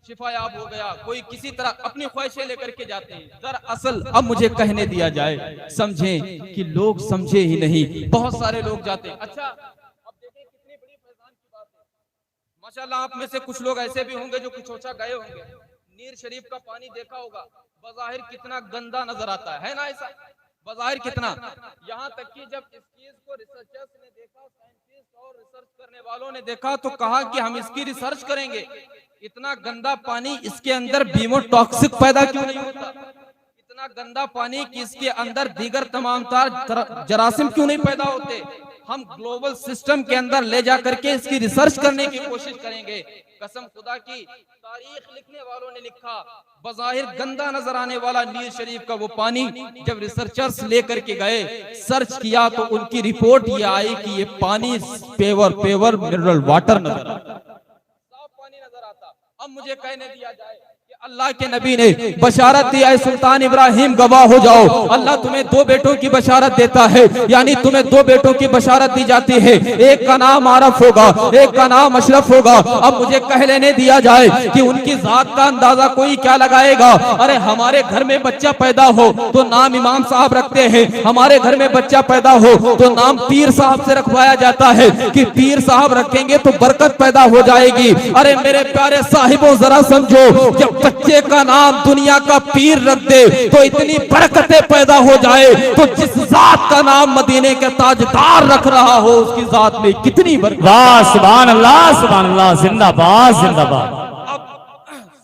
शिफायाब हो गया, कोई किसी तरह अपनी ख्वाहिशें लेकर के जाते हैं। दरअसल अब मुझे कहने दिया जाए, समझें कि लोग समझे ही नहीं, बहुत सारे लोग जाते हैं। अच्छा अब देखें कितनी बड़ी फैजान की बात है, माशाल्लाह आप में से कुछ लोग ऐसे भी होंगे जो किचोचा गए होंगे, नीर शरीफ का पानी देखा होगा, बज़ाहिर कितना गंदा नजर आता है ना, ऐसा बज़ाहिर कितना, यहाँ तक कि जब इस चीज को रिसर्चर्स ने देखा, साइंटिस्ट और रिसर्च करने वालों ने देखा तो कहा कि हम इसकी रिसर्च करेंगे, इतना गंदा पानी इसके अंदर बीमोटॉक्सिक पैदा क्यों नहीं होता, इतना गंदा पानी कि इसके अंदर दीगर तमाम जरासीम क्यों नहीं पैदा होते। हम ग्लोबल सिस्टम के अंदर ले जा करके इसकी रिसर्च करने की कोशिश करेंगे। कसम खुदा की, तारीख लिखने वालों ने लिखा, बज़ाहिर गंदा नजर आने वाला नीर शरीफ का वो पानी जब रिसर्चर्स लेकर के गए, सर्च किया तो उनकी रिपोर्ट ये आई कि ये पानी पेवर मिनरल वाटर नजर आता, साफ पानी नजर आता। अब मुझे कहने दिया जाए कि अल्लाह के नबी ने बशारत दी, है सुल्तान इब्राहिम गवाह हो जाओ, अल्लाह तुम्हें 2 बेटों की बशारत देता है, यानी तुम्हें 2 बेटों की बशारत दी जाती है, एक का नाम आरफ होगा, एक का नाम अशरफ होगा। अब मुझे कह लेने दिया जाए कि उनकी जात का अंदाजा कोई क्या लगाएगा, अरे हमारे घर में बच्चा पैदा हो तो नाम इमाम साहब रखते हैं, हमारे घर में बच्चा पैदा हो तो नाम पीर साहब से रखवाया जाता है कि पीर साहब रखेंगे तो बरकत पैदा हो जाएगी। अरे मेरे प्यारे साहिबों जरा समझो, जब बच्चे का नाम दुनिया का पीर रख दे तो इतनी बरकतें पैदा हो जाए, तो जिस जात का नाम मदीने के ताजदार रख रहा हो उसकी जात में कितनी बरकत। वाह सुभान अल्लाह, जिंदाबाद जिंदाबाद।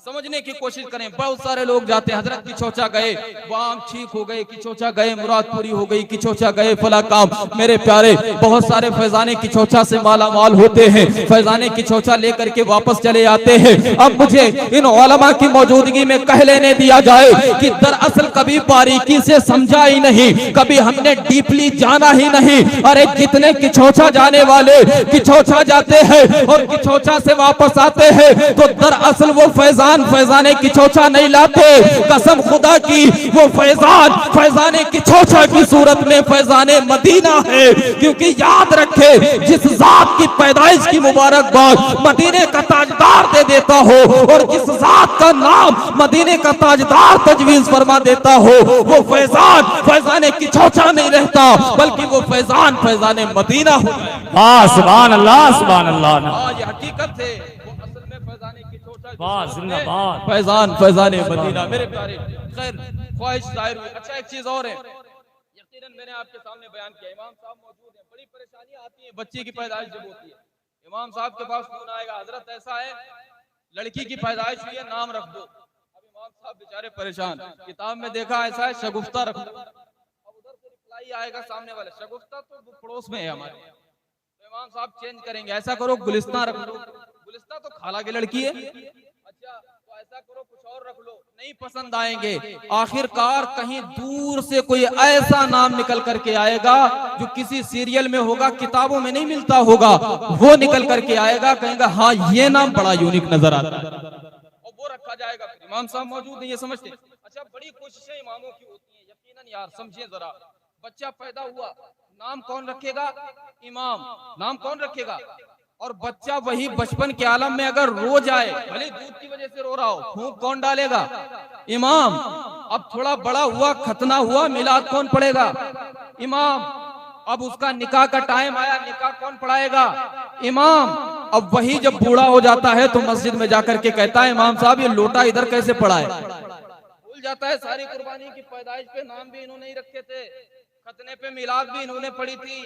समझने की कोशिश करें, बहुत सारे लोग जाते हैं, हजरत की चोचा गए, वहां ठीक हो गए, की चोचा गए, मुराद पूरी हो गई, की चोचा गए, फला काम। मेरे प्यारे बहुत सारे फैजाने की चोचा से माला माल होते हैं, फैजाने की चोचा लेकर के वापस चले आते हैं। अब मुझे इन उलमा की मौजूदगी में कह लेने दिया जाए कि दरअसल कभी बारीकी से समझा ही नहीं, कभी हमने डीपली जाना ही नहीं। अरे जितने किछोचा जाने वाले किछोचा जाते हैं और किछोचा से वापस आते हैं तो दरअसल वो फैजान फैजाने की चौचा नहीं लाते। कसम खुदा की वो फैजाने की चौचा की सूरत में फैजाने मदीना है। क्योंकि याद रखे, जिस जात की पैदाइश की मुबारकबाद मदीने का ताजदार दे देता हो और जिस जात का नाम मदीने का ताजदार तजवीज फरमा देता हो, वो फैजाने की चौचा नहीं रहता, बल्कि वो फैजाने मदीना हो वाह सुभान अल्लाह सुभान अल्लाह। ये हकीकत है, वो असल में फैजाने की चौचा वाह जिंदाबाद। फैजाने मदीना। मेरे प्यारे, खैर ख्वाहिश जाहिर हुई। अच्छा एक चीज और है, यकीनन मैंने आपके सामने बयान किया, इमाम साहब मौजूद हैं, बड़ी परेशानियां आती हैं बच्चे की पैदाइश जब होती है, इमाम साहब के पास फोन आएगा, हजरत ऐसा है लड़की की पैदाइश हुई है, नाम रख दो। अब इमाम साहब बेचारे परेशान, किताब में देखा ऐसा है शगुफ्ता रख दो। अब उधर से रिप्लाई आएगा सामने वाले, शगुफ्ता तो पड़ोस में है हमारे, तो इमाम साहब चेंज करेंगे, ऐसा करो गुलिस्तान रख लो। गुलिस्तान तो खाला की लड़की है, अच्छा तो ऐसा करो कुछ और रख लो, नहीं पसंद आएंगे। आखिरकार कहीं दूर से कोई ऐसा नाम निकल करके आएगा जो किसी सीरियल में होगा, किताबों में नहीं मिलता होगा, वो निकल करके आएगा, कहेगा हाँ ये नाम बड़ा यूनिक नजर आता है, और वो रखा जाएगा। इमाम साहब मौजूद नहीं, ये समझते। अच्छा बड़ी कोशिशें इमामों की होती हैं, यकीनन यार समझिए जरा, बच्चा पैदा हुआ, नाम कौन रखेगा? इमाम। नाम कौन रखेगा? और बच्चा वही बचपन के आलम में अगर रो जाए, भले दूध की वजह से रो रहा हो, फूंक कौन डालेगा? इमाम। अब थोड़ा बड़ा हुआ, खतना हुआ, मिलाद कौन पढ़ेगा? इमाम। अब उसका निकाह का टाइम आया, निकाह कौन पढ़ाएगा? इमाम। अब वही जब बूढ़ा हो जाता है तो मस्जिद में जाकर के कहता है इमाम साहब ये लोटा इधर कैसे पढ़ाए? भूल जाता है सारी कुर्बानी की पैदाइश पे नाम भी इन्होंने ही रखे थे, खतने पे मिलाद भी इन्होंने पढ़ी थी,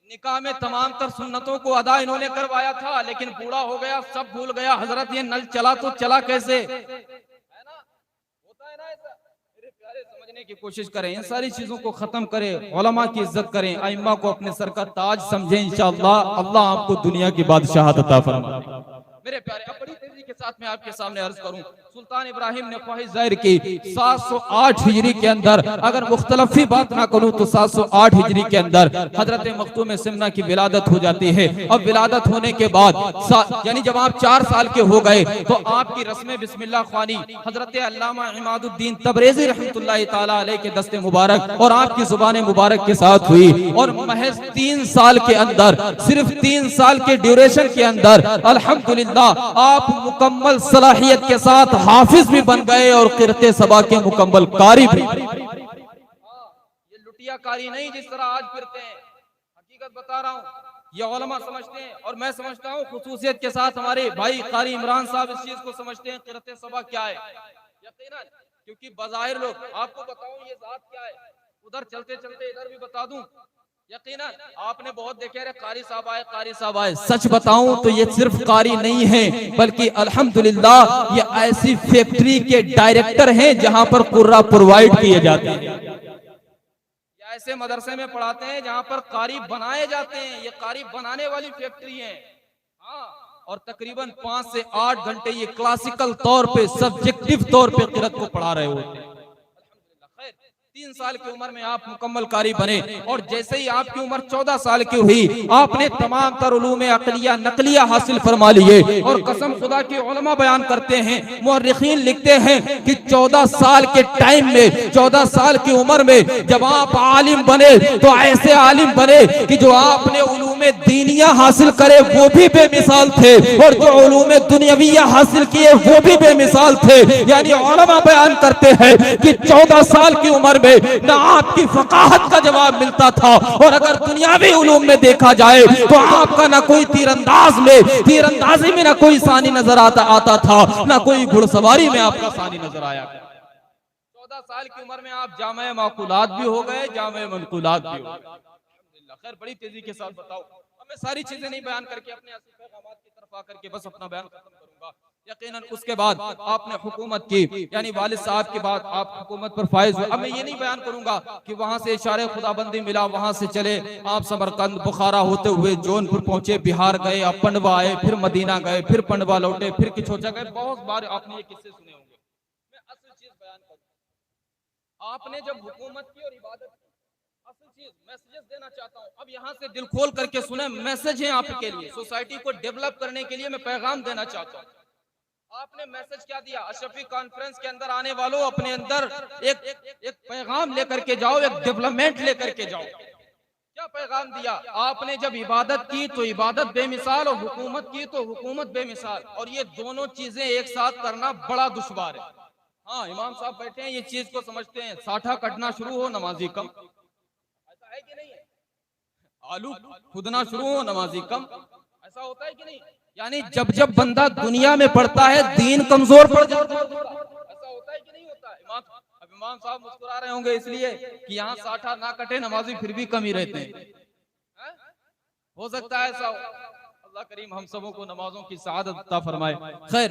निकाह में तमाम तर सुन्नतों को अदा इन्होंने करवाया था, लेकिन बूढ़ा हो गया, सब भूल गया। हजरत ये नल चला तो चला कैसे? है ना, होता है ना ऐसा। मेरे प्यारे समझने की कोशिश करें, इन सारी चीजों को खत्म करें, उलमा की इज्जत करें, अइम्मा को अपने सर का ताज समझें, इंशाअल्लाह अल्लाह आपको दुनिया की बादशाहत अता फरमाए। मेरे प्यारे, अब बड़ी तेजी के साथ मैं आपके सामने अर्ज करूं, सुल्तान इब्राहिम ने ख्वाहिश जाहिर की 708 हिजरी के अंदर, अगर मुख्तलफी बात ना करूं तो 708 हिजरी के अंदर हजरत मखतूम सिमना की विलादत हो जाती है। अब विलादत होने के बाद यानी जब आप 4 साल के हो गए तो आपकी रस्म बिस्मिल्लाह ख्वानी हजरत अल्लामा इमादुद्दीन तबरेज़ी रहमतुल्लाह ताला अलैह के दस्ते मुबारक और आपकी जुबान मुबारक के साथ हुई, और महज 3 साल के अंदर, सिर्फ 3 साल के ड्यूरेशन के अंदर अल्हम्दुलिल्लाह आप मुकम्मल सलाहियत के साथ हाफिज भी बन गए और क़िराते सबा के मुकम्मल कारी भी। ये लुटिया कारी नहीं जिस तरह आज फिरते हैं, हकीकत बता रहा हूँ, ये उलमा समझते हैं और मैं समझता हूँ खुसूसियत के साथ हमारे भाई कारी इमरान साहब इस चीज को समझते हैं क़िराते सबा क्या है। यकीनन, क्योंकि बज़ाहिर लोग, आपको बताऊं ये जात क्या है, उधर चलते चलते इधर भी बता दूं, यकीनन आपने बहुत देखे रे कारी साहब आए, कारी साहब आए। सच बताऊं तो ये सिर्फ कारी नहीं है, बल्कि अल्हम्दुलिल्लाह ये ऐसी फैक्ट्री के डायरेक्टर हैं जहां पर कुर्रा प्रोवाइड किए जाते हैं, ऐसे मदरसे में पढ़ाते हैं जहां पर कारी बनाए जाते हैं, ये कारी बनाने वाली फैक्ट्री है। हाँ, और तकरीबन 5 से 8 घंटे ये क्लासिकल तौर पे, सब्जेक्टिव तौर पे क़िरात को पढ़ा रहे होते हैं। 3 साल की उम्र में आप मुकम्मल कारी बने, और जैसे ही आपकी उम्र 14 साल की हुई आपने तमाम तर उलूम अक़लिया नक़लिया हासिल फरमा लिए। और कसम खुदा के उलमा बयान करते हैं, मुअर्रिखीन लिखते हैं कि 14 साल के टाइम में, 14 साल की उम्र में जब आप आलिम बने तो ऐसे आलिम बने कि जो आपने उलूम दीनिया हासिल करे वो भी बेमिसाल थे, और जो उलूम दुनियाविया हासिल किए वो भी बेमिसाल थे। यानी उलमा बयान करते हैं कि 14 साल की उम्र ना आपकी फकाहत का जवाब मिलता था, और अगर दुनियावी उलूम में देखा जाए तो आपका ना कोई तीरंदाजी में ना कोई सानी नजर आता था, ना कोई घुड़सवारी में आपका सानी नजर आया। 14 साल की उम्र में आप जामे माकुलात भी हो गए, जामे मनकुलात भी हो गए। खैर बड़ी तेजी के साथ बताओ, मैं सारी चीजें नहीं बयान करके अपने पैगामात की तरफ आकर के बस अपना बयान खत्म करूंगा। यकीनन उसके बाद आपने हुकूमत की, यानी वालिद साहब के बाद आप हुकूमत पर फायज हुए। अब मैं ये नहीं बयान करूंगा कि वहां से इशारे खुदाबंदी मिला, वहां से चले आप समरकंद बुखारा होते हुए जौनपुर पहुंचे, बिहार गए, आप पंडवा आए, फिर मदीना गए, फिर पंडवा लौटे, फिर किछोचा गए। बहुत बार आपने ये किस्से सुने होंगे। मैं असल चीज बयान करूं, आपने जब हुकूमत की और इबादत की, असल चीज मैसेजेस देना चाहता हूं। अब यहाँ से दिल खोल करके सुने, मैसेज है आपके लिए, सोसाइटी को डेवलप करने के लिए मैं पैगाम देना चाहता हूँ। आपने मैसेज क्या दिया? अशरफी कॉन्फ्रेंस के अंदर आने वालों, अपने अंदर एक पैगाम लेकर के जाओ, एक डेवलपमेंट लेकर के जाओ। क्या पैगाम दिया आपने? जब इबादत की तो इबादत बेमिसाल, और हुकूमत की तो हुकूमत बेमिसाल, और ये दोनों चीजें एक साथ करना बड़ा दुश्वार है। हाँ, इमाम साहब बैठे हैं, ये चीज को समझते हैं। साठा कटना शुरू हो, नमाजी कम। ऐसा है कि नहीं है? आलू खुदना शुरू हो, नमाजी कम। ऐसा होता है कि नहीं? यानी जब जब बंदा दुनिया में पड़ता है, दीन कमजोर पड़ जाता है। ऐसा होता है कि नहीं होता? इमाम साहब मुस्कुरा रहे होंगे इसलिए कि यहाँ साठा ना कटे, नमाजी फिर भी कम ही रहते हैं। हो सकता है ऐसा हो। अल्लाह करीम हम सबों को नमाजों की सआदत अता फरमाए। खैर,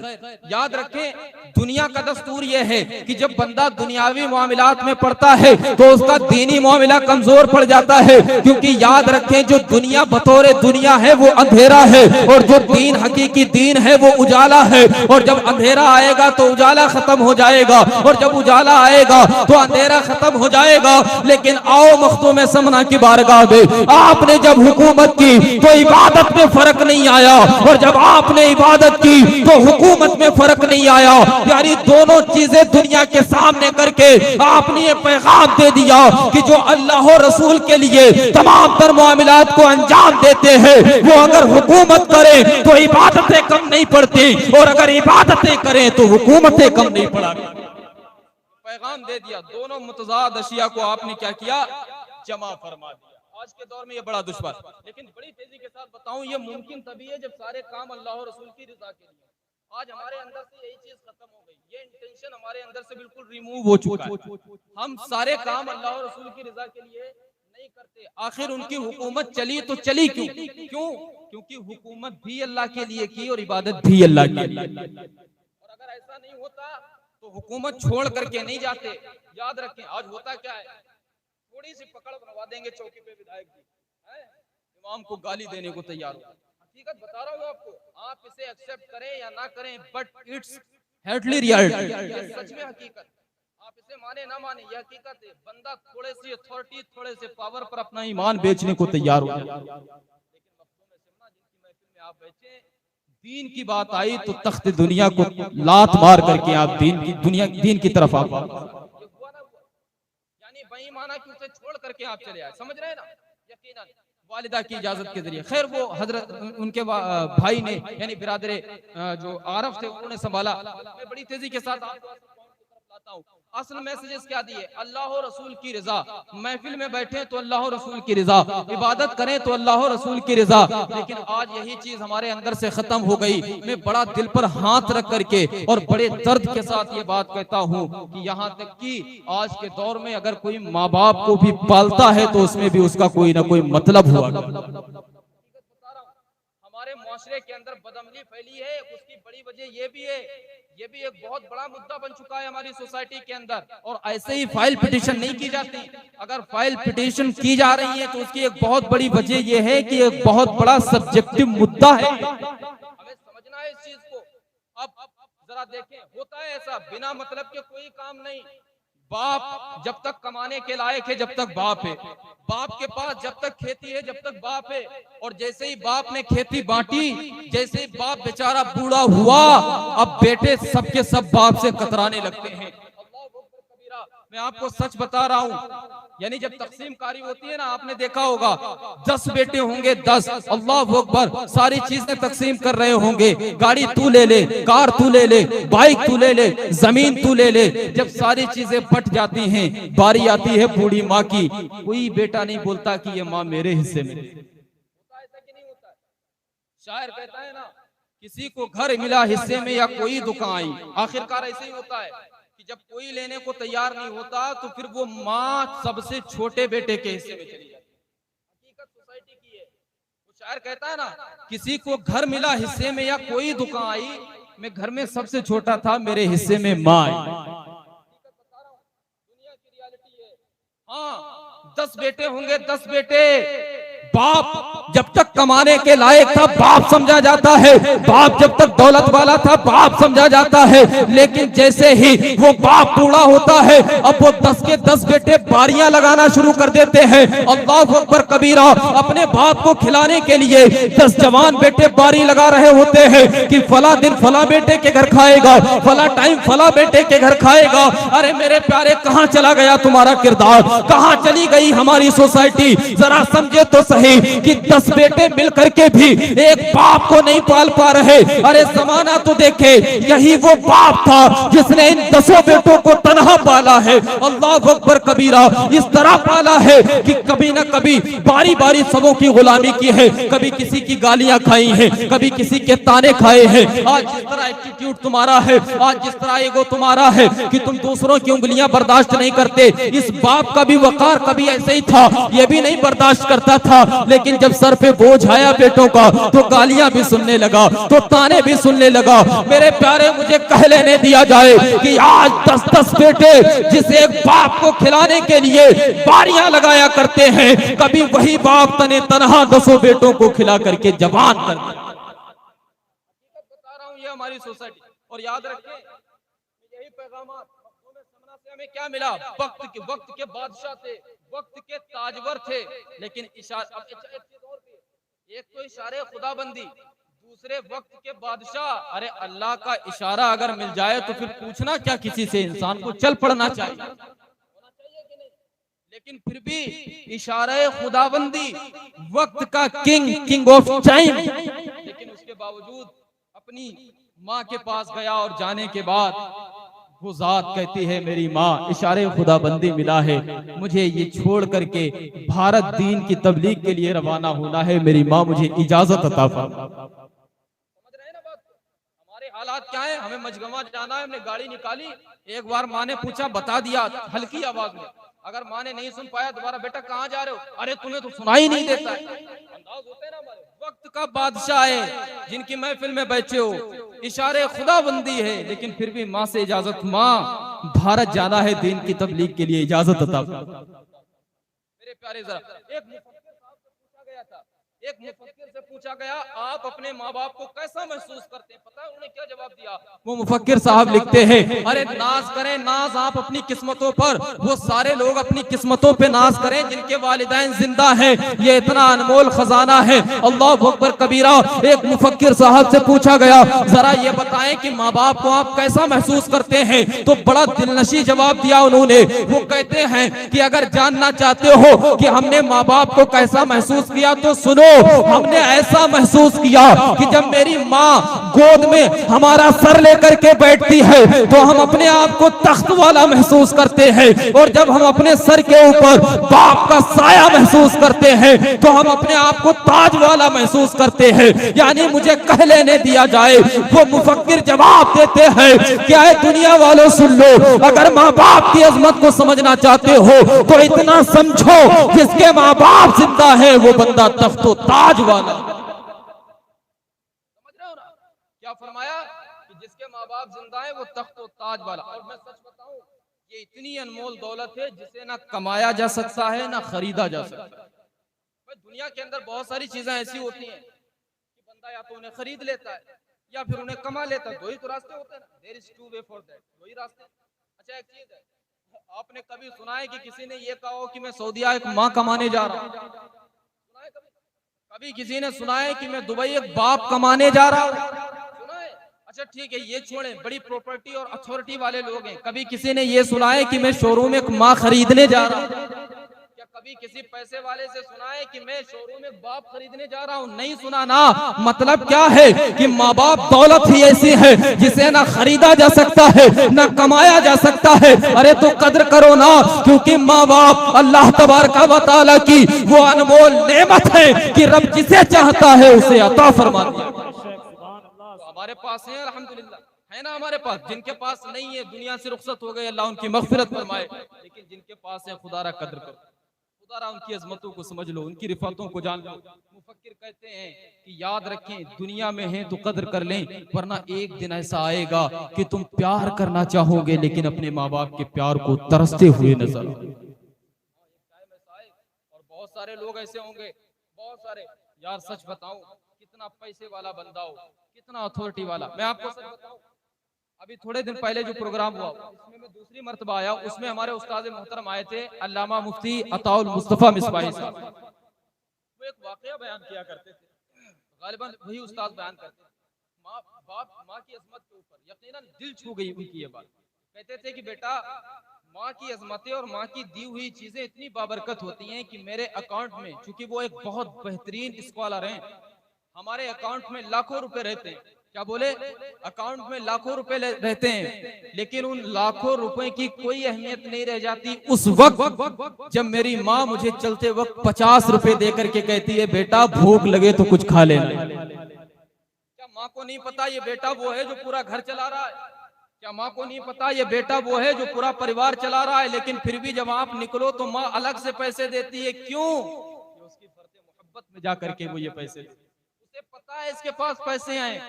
याद रखें, दुनिया का दस्तूर यह है कि जब बंदा दुनियावी मामलात में पड़ता है तो उसका दीनी मामला कमजोर पड़ जाता है। क्योंकि याद रखें, जो दुनिया बतौर दुनिया है वो अंधेरा है, और जो दीन हकीकी दीन है वो उजाला है। और जब अंधेरा आएगा तो उजाला खत्म हो जाएगा, और जब उजाला आएगा तो अंधेरा खत्म हो जाएगा। लेकिन आओ मखदूम समना की बारगाह में, आपने जब हुकूमत की तो इबादत में फर्क नहीं आया, और जब आपने इबादत की तो हुकूमत में फर्क नहीं आया। यानी दोनों चीजें दुनिया के सामने करके आपने ये पैगाम दे दिया कि जो अल्लाह और रसूल के लिए तमाम तर मामलात को अंजाम देते हैं, वो अगर हुकूमत करें तो इबादतें कम नहीं पड़ती, और अगर इबादतें करें तो हुकूमतें कम नहीं पड़ती। पैगाम दे दिया। दोनों मुतजाद अशिया को आपने क्या किया? जमा फरमा दिया। आज के दौर में ये बड़ा दुश्वार, लेकिन बड़ी तेजी के साथ बताऊं, ये मुमकिन तभी है जब सारे काम अल्लाह और रसूल की रिजा के लिए। आज हमारे अंदर से यही चीज खत्म हो गई, ये इंटेंशन हमारे अंदर से बिल्कुल रिमूव हो चुका है। हम सारे काम अल्लाह और रसूल की रिजा के लिए नहीं करते। आखिर उनकी हुकूमत चली तो चली क्यों? क्योंकि हुकूमत भी अल्लाह के लिए की और इबादत भी अल्लाह के लिए। और अगर ऐसा नहीं होता तो हुकूमत छोड़ करके नहीं जाते। याद रखें, आज होता क्या है, थोड़ी सी पकड़ बनवा देंगे चौकी पे विधायक जी, इमाम को गाली देने को तैयार हो। हकीकत बता रहा हूँ आपको, आप इसे एक्सेप्ट करें या ना करें, बट इट्स हार्डली रियलिटी, सच में हकीकत। आप इसे माने ना माने, ये हकीकत है। बंदा थोड़े से अथॉरिटी, थोड़े से पावर पर अपना ईमान बेचने को तैयार हो। लेकिन मखदूम सिमना जिनकी महफिल में आप बैठे, दीन की बात आई तो तख्त दुनिया को लात मार करके आप दीन की तरफ आप, बेईमाना कि उसे छोड़ करके आप चले आए। समझ रहे हैं ना? यकीनन वालिदा की इजाजत के जरिए। खैर, वो हजरत उनके भाई ने, यानी बिरादरे जो आरफ थे, उन्होंने संभाला। मैं बड़ी तेजी के साथ आपको लाता हूं। असल मैसेजेस क्या दिए? अल्लाह और रसूल की रजा। महफिल में बैठे तो अल्लाह और रसूल की रजा, इबादत करें तो अल्लाह और रसूल की रजा। लेकिन आज यही चीज हमारे अंदर से खत्म हो गई। मैं बड़ा दिल पर हाथ रख करके और बड़े दर्द के साथ ये बात कहता हूँ कि यहाँ तक कि आज के दौर में अगर कोई माँ बाप को भी पालता है तो उसमें भी उसका कोई ना कोई मतलब हुआ। हमारे मुआशरे के अंदर बदअमली फैली है, उसकी बड़ी वजह ये भी है, ये भी एक बहुत बड़ा मुद्दा बन चुका है हमारी सोसाइटी के अंदर। और ऐसे ही फाइल पिटीशन नहीं की जाती। अगर फाइल पिटीशन की जा रही है तो उसकी एक बहुत बड़ी वजह यह है कि एक बहुत बड़ा सब्जेक्टिव मुद्दा है। हमें समझना है इस चीज को। अब जरा देखें, होता है ऐसा, बिना मतलब के कोई काम नहीं। बाप जब तक कमाने के लायक है, जब तक बाप है, बाप के पास जब तक खेती है, जब तक बाप है। और जैसे ही बाप ने खेती बांटी, जैसे ही बाप बेचारा बूढ़ा हुआ, अब बेटे सबके सब बाप से कतराने लगते हैं। मैं आपको सच बता रहा हूँ, यानी जब तकसीम कारी होती है ना, आपने देखा होगा 10 बेटे होंगे, 10, अल्लाह अकबर, सारी चीजें तकसीम कर रहे होंगे। गाड़ी तू ले ले, कार तू ले ले, बाइक तू ले ले, जमीन तू ले ले। जब सारी चीजें बट जाती हैं, बारी आती है बूढ़ी माँ की, कोई बेटा नहीं बोलता कि ये माँ मेरे हिस्से में। ऐसा कि नहीं होता? शायर कहता है ना, किसी को घर मिला हिस्से में या कोई दुकान आई। आखिरकार ऐसे ही होता है कि जब कोई लेने को तैयार नहीं होता तो फिर वो माँ सबसे छोटे बेटे के हिस्से में चली जाती है। हकीकत सोसाइटी की है। वो शायर कहता है ना, किसी को घर मिला हिस्से में या कोई दुकान आई, मैं घर में सबसे छोटा था, मेरे हिस्से में माँ आई। दुनिया की रियलिटी है। हाँ, 10 बेटे होंगे, 10 बेटे, बाप जब तक कमाने के लायक था बाप समझा जाता है, बाप जब तक दौलत वाला था बाप समझा जाता है, लेकिन जैसे ही वो बाप बूढ़ा होता है अब वो 10 के 10 बेटे बारियां लगाना शुरू कर देते हैं। अल्लाहु अकबर कबीरा। अपने बाप को खिलाने के लिए 10 जवान बेटे बारी लगा रहे होते हैं कि फला दिन फला बेटे के घर खाएगा, फला टाइम फला बेटे के घर खाएगा। अरे मेरे प्यारे, कहां चला गया तुम्हारा किरदार, कहां चली गई हमारी सोसाइटी? जरा समझे तो सही कि 10 बेटे मिलकर के भी एक बाप को नहीं पाल पा रहे। अरे जमाना तो देखे, यही वो बाप था जिसने इन 10 बेटों को तनहा पाला है। अल्लाहु अकबर कबीरा। इस तरह पाला है कि कभी ना कभी बारी बारी सबों की गुलामी की है, कभी किसी की गालियां खाई हैं, कभी किसी के ताने खाए हैं। आज जिस तरह एटीट्यूड तुम्हारा है, आज जिस तरह ईगो तुम्हारा है कि तुम दूसरों की उंगलियां बर्दाश्त नहीं करते, इस बाप का भी वकार कभी ऐसे ही था, ये भी नहीं बर्दाश्त करता था। लेकिन जब सर पे बोझ आया बेटों का तो गालियां भी सुनने लगा, तो ताने भी सुनने लगा। मेरे प्यारे, मुझे कह लेने दिया जाए कि आज 10-10 बेटे जिस एक बाप को खिलाने के लिए बारियां लगाया करते हैं, कभी वही बाप तने तनहा 10 बेटों को खिला करके जवान कर दिया। बता रहा हूं, ये हमारी सोसाइटी। और याद रखें, यही पैगाम से हमें क्या मिला? वक्त के बादशाह थे, वक्त के ताजवर थे, लेकिन इशारा, एक तो इशारे खुदाबंदी, दूसरे वक्त के बादशाह। अरे अल्लाह का इशारा अगर मिल जाए तो फिर पूछना क्या किसी से, इंसान को चल पड़ना चाहिए, होना चाहिए कि नहीं? लेकिन फिर भी इशारे खुदाबंदी, वक्त का किंग ऑफ टाइम, लेकिन उसके बावजूद अपनी माँ के पास गया और जाने के बाद वो जात कहती है, मेरी माँ, इशारे खुदाबंदी मिला है, मुझे ये छोड़ करके भारत दीन की तबलीग के लिए रवाना होना है, मेरी माँ मुझे इजाजत अता फरमा। समझ रहे हैं ना बात? हमारे हालात क्या है? हमें मजगमा जाना है, हमने गाड़ी निकाली, एक बार माँ ने पूछा, बता दिया हल्की आवाज में। अगर माँ ने नहीं सुन पाया दोबारा, बेटा कहाँ जा रहे हो? अरे तुम्हें तो सुनाई नहीं देता है। अंदाज होते ना हमारे। वक्त का बादशाह है, जिनकी महफिल में बैठे हो, इशारे खुदाबंदी है, लेकिन फिर भी माँ से इजाजत, माँ भारत जाना है दीन की तबलीग के लिए, इजाजत अता। मेरे प्यारे, जरा एक मुफक्किर से पूछा गया, आप अपने माँ बाप को कैसा महसूस करते हैं? पता है उन्होंने क्या जवाब दिया? वो मुफक्किर साहब लिखते हैं, अरे नाज करें नाज आप अपनी किस्मतों पर, वो सारे लोग अपनी किस्मतों पे नाज करें जिनके वालिदैन जिंदा हैं, ये इतना अनमोल खजाना है। अल्लाहु अकबर कबीरा। एक मुफक्किर साहब से पूछा गया, जरा ये बताएं कि माँ बाप को आप कैसा महसूस करते हैं? तो बड़ा दिलनशी जवाब दिया उन्होंने। वो कहते हैं कि अगर जानना चाहते हो कि हमने माँ बाप को कैसा महसूस किया तो सुनो, हमने ऐसा महसूस किया कि जब मेरी माँ गोद में हमारा सर लेकर के बैठती है तो हम अपने आप को तख्त वाला महसूस करते हैं, और जब हम अपने सर के ऊपर बाप का साया महसूस करते हैं तो हम अपने आप को ताज वाला महसूस करते हैं। यानी मुझे कह लेने दिया जाए, वो मुफक्किर जवाब देते हैं, क्या है दुनिया वालों सुन लो, अगर माँ बाप की अजमत को समझना चाहते हो तो इतना समझो, जिसके माँ बाप जिंदा है वो बंदा तख्तो ताज वाला। समझ रहे हो ना क्या फरमाया कि जिसके माँ बाप जिंदा है वो तख्तो ताज वाला। और मैं सच बताऊं, ये इतनी अनमोल दौलत है जिसे ना कमाया जा सकता है ना खरीदा जा सकता है। दुनिया के अंदर बहुत सारी चीजें ऐसी होती हैं कि बंदा या तो उन्हें खरीद लेता है या फिर उन्हें कमा लेता है। दो ही तो रास्ते होते हैं ना, there is two way for that, दो ही रास्ते। अच्छा, एक चीज है, आपने कभी सुना है कि किसी ने ये कहा हो कि मैं सऊदीया एक माँ कमाने जा रहा हूँ? सुना है कभी? कभी किसी ने सुना है कि मैं दुबई एक बाप कमाने जा रहा हूँ? सुना है? अच्छा ठीक है, ये छोड़ें, बड़ी प्रॉपर्टी और अथॉरिटी वाले लोग हैं। कभी किसी ने ये सुना है कि मैं शोरूम एक माँ खरीदने जा रहा हूँ? क्या कभी किसी पैसे वाले से सुना है कि मैं शोरूम में बाप खरीदने जा रहा हूँ? नहीं सुना ना। मतलब क्या है कि माँ बाप दौलत ही ऐसी है जिसे ना खरीदा जा सकता है ना कमाया जा सकता है। अरे तो कद्र करो ना, क्योंकि माँ बाप अल्लाह तबारक व तआला की वो अनमोल नेमत है कि रब जिसे चाहता है उसे अता फरमाता है। तो हमारे पास है अल्हम्दुलिल्लाह, है ना हमारे पास। जिनके पास नहीं है दुनिया से रुखसत हो गए, अल्लाह उनकी मगफिरत फरमाए। लेकिन जिनके पास है खुदारा कद्र करो, खुदारा उनकी अजमतों को समझ लो, उनकी रिफातों को जान लो। मुफक्किर कहते हैं कि याद रखें, दुनिया में हैं तो कद्र कर लें, वरना एक दिन ऐसा आएगा कि तुम प्यार करना चाहोगे लेकिन अपने माँ बाप के प्यार को तरसते हुए नजर आओगे। और बहुत सारे लोग ऐसे होंगे, बहुत सारे, यार सच बताऊं, कितना पैसे वाला बंदा हो, कितना अथॉरिटी वाला। मैं आपको सच बताऊं, अभी थोड़े दिन पहले जो प्रोग्राम हुआ उसमें मैं दूसरी मर्तबा आया, उसमें हमारे उस्ताद मोहतरम आए थे अल्लामा मुफ्ती अताउल मुस्तफा मिसबाही साहब। वो एक वाकया बयान किया करते थे, गालिबन वही उस्ताद बयान करते थे। माँ बाप माँ की अजमत के ऊपर यकीनन दिल छू गई उनकी ये बात। कहते थे कि बेटा, माँ की अजमतें और माँ की दी हुई चीजें इतनी बाबरकत होती हैं कि मेरे अकाउंट में, चूंकि वो एक बहुत बेहतरीन स्कॉलर हैं, हमारे अकाउंट में लाखों रुपए रहते हैं। क्या बोले? अकाउंट में लाखों रुपए रहते हैं, लेकिन उन लाखों रुपए की कोई अहमियत नहीं रह जाती उस वक्त जब मेरी माँ मुझे चलते वक्त 50 रुपए दे करके कहती है बेटा भूख लगे तो कुछ खा लेना। क्या माँ को नहीं पता ये बेटा वो है जो पूरा घर चला रहा है? क्या माँ को नहीं पता ये बेटा वो है जो पूरा परिवार चला रहा है? लेकिन फिर भी जब आप निकलो तो माँ अलग से पैसे देती है। क्यों? उसकी फर्ज मोहब्बत में जाकर के वो ये पैसे, उसे पता है इसके पास पैसे आए।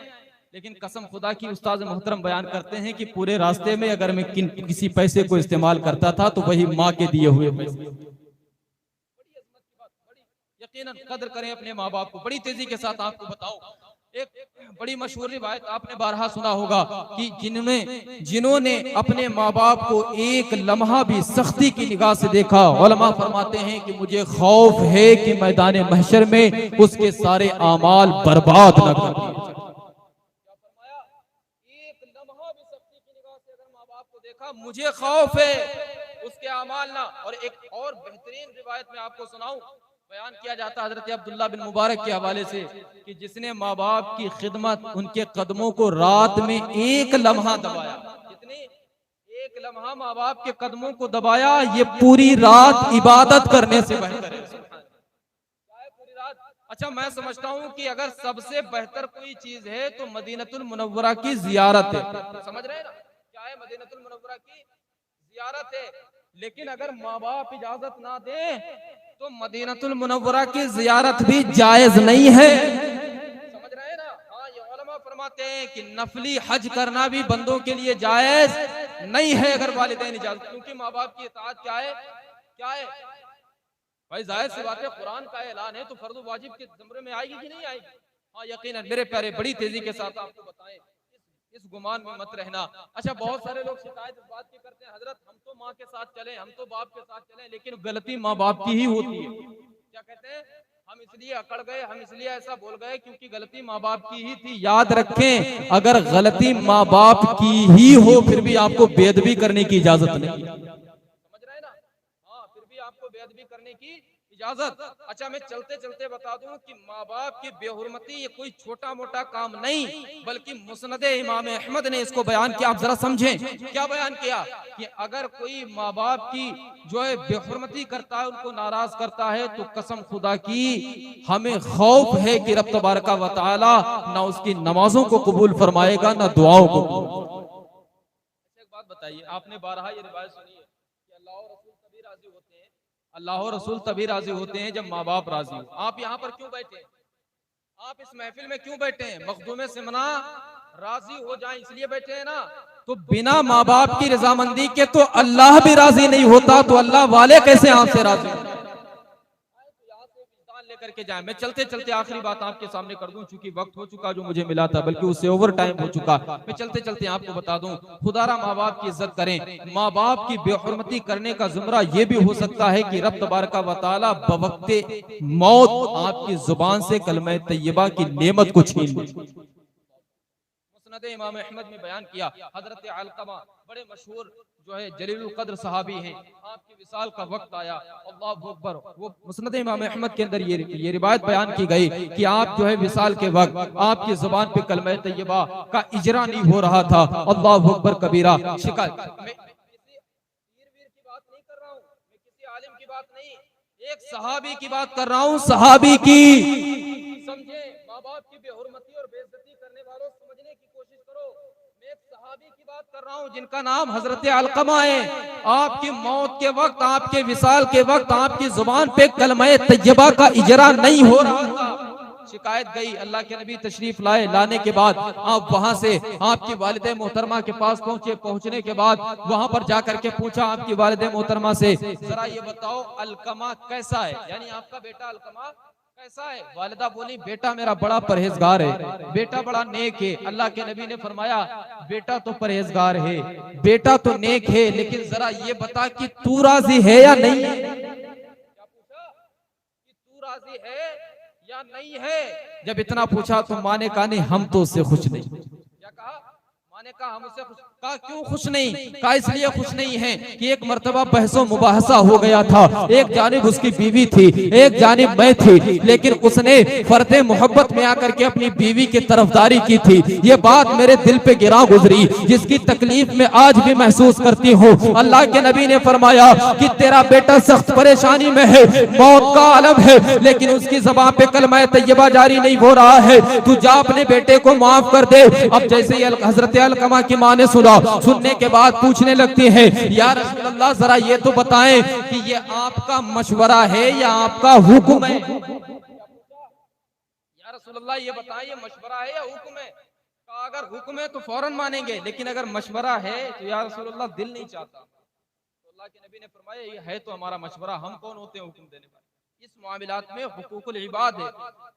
लेकिन कसम खुदा की उस्ताद मोहतरम बयान करते हैं कि पूरे रास्ते में अगर मैं किसी पैसे को इस्तेमाल करता था तो वही माँ के दिए हुए पैसे। बड़ी अजमत की बात, बड़ी यकीनन कदर करें अपने माँ बाप को। बड़ी तेजी के साथ आपको बताओ, एक बड़ी मशहूर रिवायत आपने बारहा सुना होगा कि जिन्होंने अपने माँ बाप को एक लम्हा भी सख्ती की निगाह से देखा, उलमा फरमाते हैं कि मुझे खौफ है कि मैदान महशर में उसके सारे आमाल बर्बाद न कर दिए। एक लम्हा भी सख्ती की निगाह से अगर माँ बाप को देखा, मुझे खौफ है उसके आमाल ना। और एक और बेहतरीन रिवायत में आपको सुनाऊं, बयान किया जाता है हजरत अब्दुल्ला बिन मुबारक के हवाले से कि जिसने माँ बाप की खिदमत, उनके कदमों को रात में एक लम्हा दबाया, जितनी एक लम्हा माँ बाप के कदमों को दबाया, ये पूरी रात इबादत करने से बेहतर है। पूरी रात। अच्छा, मैं समझता हूँ कि अगर सबसे बेहतर कोई चीज है तो मदीनतुल मुनव्वरा की जियारत है। समझ रहे हैं ना? क्या है? मदीनतुल मुनव्वरा की जियारत है। लेकिन अगर माँ बाप इजाजत ना दे तो मदीनतुल मुनव्वरा की जियारत भी जायज नहीं है। समझ रहे हैं ना? हाँ, ये उलमा फरमाते हैं कि नफली हज करना भी बंदों के लिए जायज नहीं है अगर वालिदैन इजाजत, क्योंकि माँ बाप की इताअत क्या है? क्या है भाई? जाहिर सी बात है, कुरान का ऐलान है तो फर्ज वाजिब के ज़मरे में आएगी कि नहीं आएगी? हाँ यकीनन। मेरे प्यारे, बड़ी तेजी के साथ आपको बताएं, इस गुमान में मत रहना। अच्छा, बहुत सारे लोग शिकायत इस बात की करते हैं, हजरत हम तो माँ के साथ चले, हम तो बाप के साथ चले, लेकिन गलती माँ बाप की ही होती है। क्या कहते हैं? हम इसलिए अकड़ गए, हम इसलिए ऐसा बोल गए क्योंकि गलती माँ बाप की ही थी। याद रखें, अगर गलती माँ बाप की ही हो फिर भी आपको बेअदबी करने की इजाजत नहीं। समझ रहे हैं ना? हाँ, फिर भी आपको बेअदबी करने की इजाजत। अच्छा, मैं चलते चलते बता दूं कि माँ बाप की बेहुरमती ये कोई छोटा मोटा काम नहीं, बल्कि मुस्नद इमाम अहमद ने इसको बयान किया। आप जरा समझें क्या बयान किया कि अगर कोई माँ बाप की जो है बेहुरमती करता है, उनको नाराज करता है, तो कसम खुदा की हमें खौफ है कि रब तबारका व तआला ना उसकी नमाजों को कबूल फरमाएगा ना दुआओं को। एक बात बताइए, आपने बारहा ये रिवायत सुनी है कि अल्लाह और रसूल तभी राजी होते हैं, अल्लाह और रसूल तभी राजी होते हैं जब माँ बाप राजी हो। आप यहाँ पर क्यों बैठे? आप इस महफिल में क्यों बैठे हैं? मखदूमे सिमना राजी हो जाए इसलिए बैठे हैं ना। तो बिना माँ बाप की रजामंदी के तो अल्लाह भी राजी नहीं होता, तो अल्लाह वाले कैसे आपसे राजी होते? लेकर के जाए। मैं चलते चलते आखिरी बात आपके सामने कर दूं, चूंकि वक्त हो चुका जो मुझे मिला था, बल्कि उससे ओवर टाइम हो चुका। मैं चलते चलते आपको बता दूं, खुदारा माँ बाप की इज्जत करें। माँ बाप की बेहुरमती करने का जुमरा ये भी हो सकता है कि रब तबारका व तआला बवक्ते मौत आपकी जुबान से कलमा तैयबा की नेमत को छीन ले। मुस्नद इमाम अहमद में बयान किया, हजरत अलकमा बड़े मशहूर जो है जलीलुल कद्र सहाबी हैं, आपकी विसाल का वक्त आया, अल्लाहु अकबर। वो मुस्नद इमाम अहमद के अंदर ये रिवायत बयान की गई कि आप जो है विसाल के वक्त आपकी जुबान पे कलमा तैयबा का इजरा नहीं हो रहा था। अल्लाहु अकबर कबीरा। शिकायत मैं किसी वीर की बात नहीं कर रहा हूँ, मैं किसी आलिम की बात नहीं, एक सहाबी की बात कर रहा हूँ, सहाबी की। समझे? माँ बाप की बेहुरमती और बेइज्जती करने वालों समझने की कोशिश करो। मैं एक सहाबी की बात कर रहा हूँ जिनका नाम हजरत अलकमा है। आपकी मौत के वक्त, आपके विसाल के वक्त आपकी जुबान पे कलमा तैयबा का इजरा नहीं हो रहा था। शिकायत गई, अल्लाह के नबी तशरीफ लाने के बाद आप वहां से आपकी वालिदे मोहतरमा के पास पहुंचे। पहुंचने के बाद वहां पर जाकर के पूछा आपकी वालिदे मोहतरमा से, जरा ये बताओ अलकमा कैसा है, यानी आपका बेटा अलकमा कैसा है? वालिदा बोली बेटा मेरा बड़ा परहेजगार है, बेटा बड़ा नेक है। अल्लाह के नबी ने फरमाया बेटा तो परहेजगार है, बेटा तो नेक है, लेकिन जरा ये बता कि तू राजी है या नहीं है? क्या पूछा कि तू राजी है या नहीं है? जब इतना पूछा तो माँ ने कहा नहीं, हम तो उससे खुश नहीं। क्या कहा? माँ ने कहा हम उससे खुश। कहा क्यों खुश नहीं? कहा इसलिए खुश नहीं है कि एक मर्तबा बहसो मुबाहसा हो गया था, एक जानिब उसकी बीवी थी, एक जानिब मैं थी, लेकिन उसने फर्दे मोहब्बत में आकर के अपनी बीवी की तरफदारी की थी। ये बात मेरे दिल पे गिरा गुजरी, जिसकी तकलीफ में आज भी महसूस करती हूँ। अल्लाह के नबी ने फरमाया कि तेरा बेटा सख्त परेशानी में है, मौत का आलम है, लेकिन उसकी ज़बान पे कलमा तैयबा जारी नहीं हो रहा है, तू जा अपने बेटे को माफ कर दे। अब जैसे ही हजरत अलकमा की माँ ने सुनने के बाद पूछने लगती है या रसूल अल्लाह जरा ये तो बताएं कि ये आपका मशवरा है या आपका हुक्म है? या रसूल अल्लाह ये बताएं ये मशवरा है या हुक्म है? कहा अगर हुक्म है तो फौरन मानेंगे, लेकिन अगर मशवरा है तो या रसूल अल्लाह दिल नहीं चाहता। तो अल्लाह के नबी ने फरमाया ये है तो हमारा मशवरा, हम कौन होते हैं हुक्म देने वाले? इस मामलात में हुकूकुल इबाद है,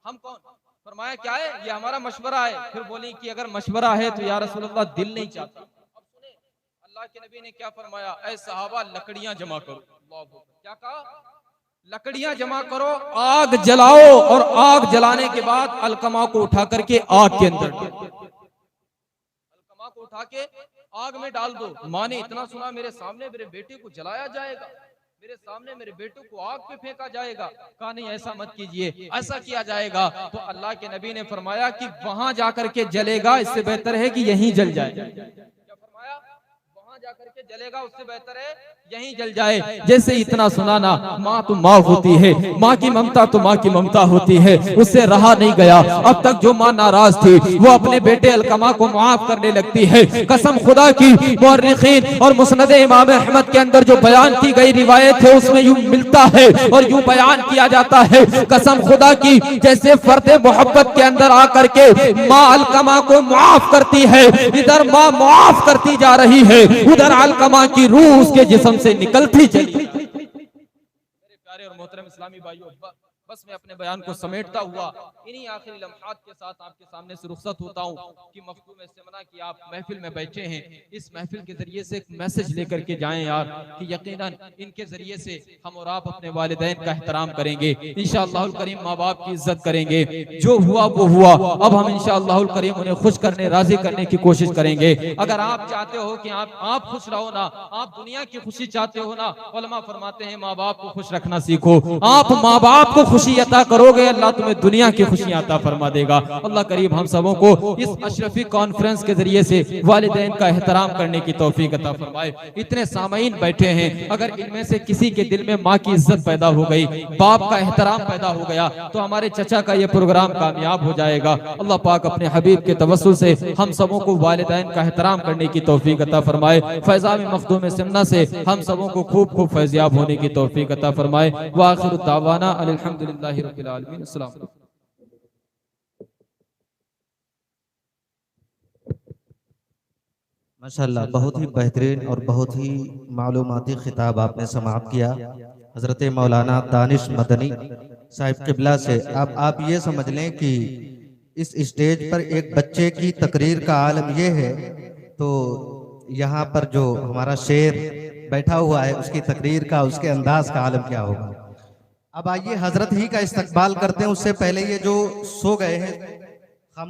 हम कौन? फरमाया क्या है? ये हमारा मशवरा है। फिर बोली कि अगर मशवरा है तो या रसूल अल्लाह दिल नहीं चाहता। अब सुने अल्लाह के नबी ने क्या फरमाया, ऐ सहाबा लकड़ियां जमा करो। क्या कहा? लकड़ियां जमा करो, आग जलाओ, और आग जलाने के बाद अलकमा को उठा करके आग के अंदर, अलकमा को उठा के आग में डाल दो। माँ ने इतना सुना मेरे सामने मेरे बेटे को जलाया जाएगा, मेरे सामने मेरे बेटे को आग पे फेंका जाएगा। कहा नहीं ऐसा मत कीजिए, ऐसा किया जाएगा तो अल्लाह के नबी ने फरमाया कि वहां जाकर के जलेगा, इससे बेहतर है कि यहीं जल जाए। क्या फरमाया? वहां जाकर के जलेगा, उससे बेहतर है यहीं जल जाए। जैसे इतना सुना ना, माँ तो माँ होती है, माँ की ममता तो माँ की ममता होती है, उससे रहा नहीं गया। अब तक जो माँ नाराज थी वो अपने बेटे अलकमा को माफ करने लगती है। कसम खुदा की, मुअर्रिखीन और मुस्नद इमाम अहमद के अंदर जो बयान की गई रिवायत है उसमें यूं मिलता है और यूं बयान किया जाता है, कसम खुदा की, जैसे फर्दे मोहब्बत के अंदर आकर के माँ अलकमा को माफ करती है, इधर माँ माफ करती जा रही है, उधर अलकमा की रूह उसके जिस्म से निकलती चली। मेरे प्यारे और मोहतरम इस्लामी भाइयों, बस मैं अपने बयान को समेटता हुआ इन्हीं आखिरी लम्हात के साथ आपके सामने से रुखसत होता हूँ कि मखदूम सेमना की आप महफिल में बैठे हैं, इस महफिल के जरिए से एक मैसेज लेकर के जाएं यार, कि यकीनन इनके जरिए से हम और आप अपने वालिदैन का एहतराम करेंगे, इंशाअल्लाहुल करीम माँ बाप की इज्जत करेंगे। जो हुआ वो हुआ, अब हम इंशाअल्लाहुल करीम उन्हें खुश करने, राजी करने की कोशिश करेंगे। अगर आप चाहते हो कि आप खुश रहो ना, आप दुनिया की खुशी चाहते हो ना, उलमा फरमाते हैं माँ बाप को खुश रखना सीखो। आप माँ बाप को खुशी अता करोगे, अल्लाह तुम्हें दुनिया की खुशियां अता फरमा देगा। अल्लाह करीब हम सबों को इस अशरफी कॉन्फ्रेंस के जरिए से वालिदैन का एहतराम करने की तौफीक अता फरमाए। इतने सामईन बैठे हैं, अगर इनमें से किसी के दिल में माँ की इज्जत पैदा हो गई, बाप का एहतराम पैदा हो गया, तो हमारे चचा का ये प्रोग्राम कामयाब हो जाएगा। अल्लाह पाक अपने हबीब के तवस्सुल से हम सबों को वालिदैन का एहतराम करने की तौफीक अता फरमाए। फैज़ान मखदूम सिमना से हम सबों को खूब खूब फैज़याब होने की तौफीक अता फरमाए। व आखिरु दावाना अल्हम्दुलिल्लाहि रब्बिल आलमीन। अस्सलाम। माशाल्लाह, बहुत ही बेहतरीन और बहुत ही मालूमाती खिताब आपने समाप्त किया हज़रत मौलाना दानिश मदनी साहिब किबला से। अब आप ये समझ लें कि इस स्टेज पर एक बच्चे की तकरीर का आलम ये है, तो यहाँ पर जो हमारा शेर बैठा हुआ है उसकी तकरीर का, उसके अंदाज का आलम क्या होगा। अब आइए हजरत ही का इस्तकबाल करते हैं। उससे पहले ये जो सो गए हैं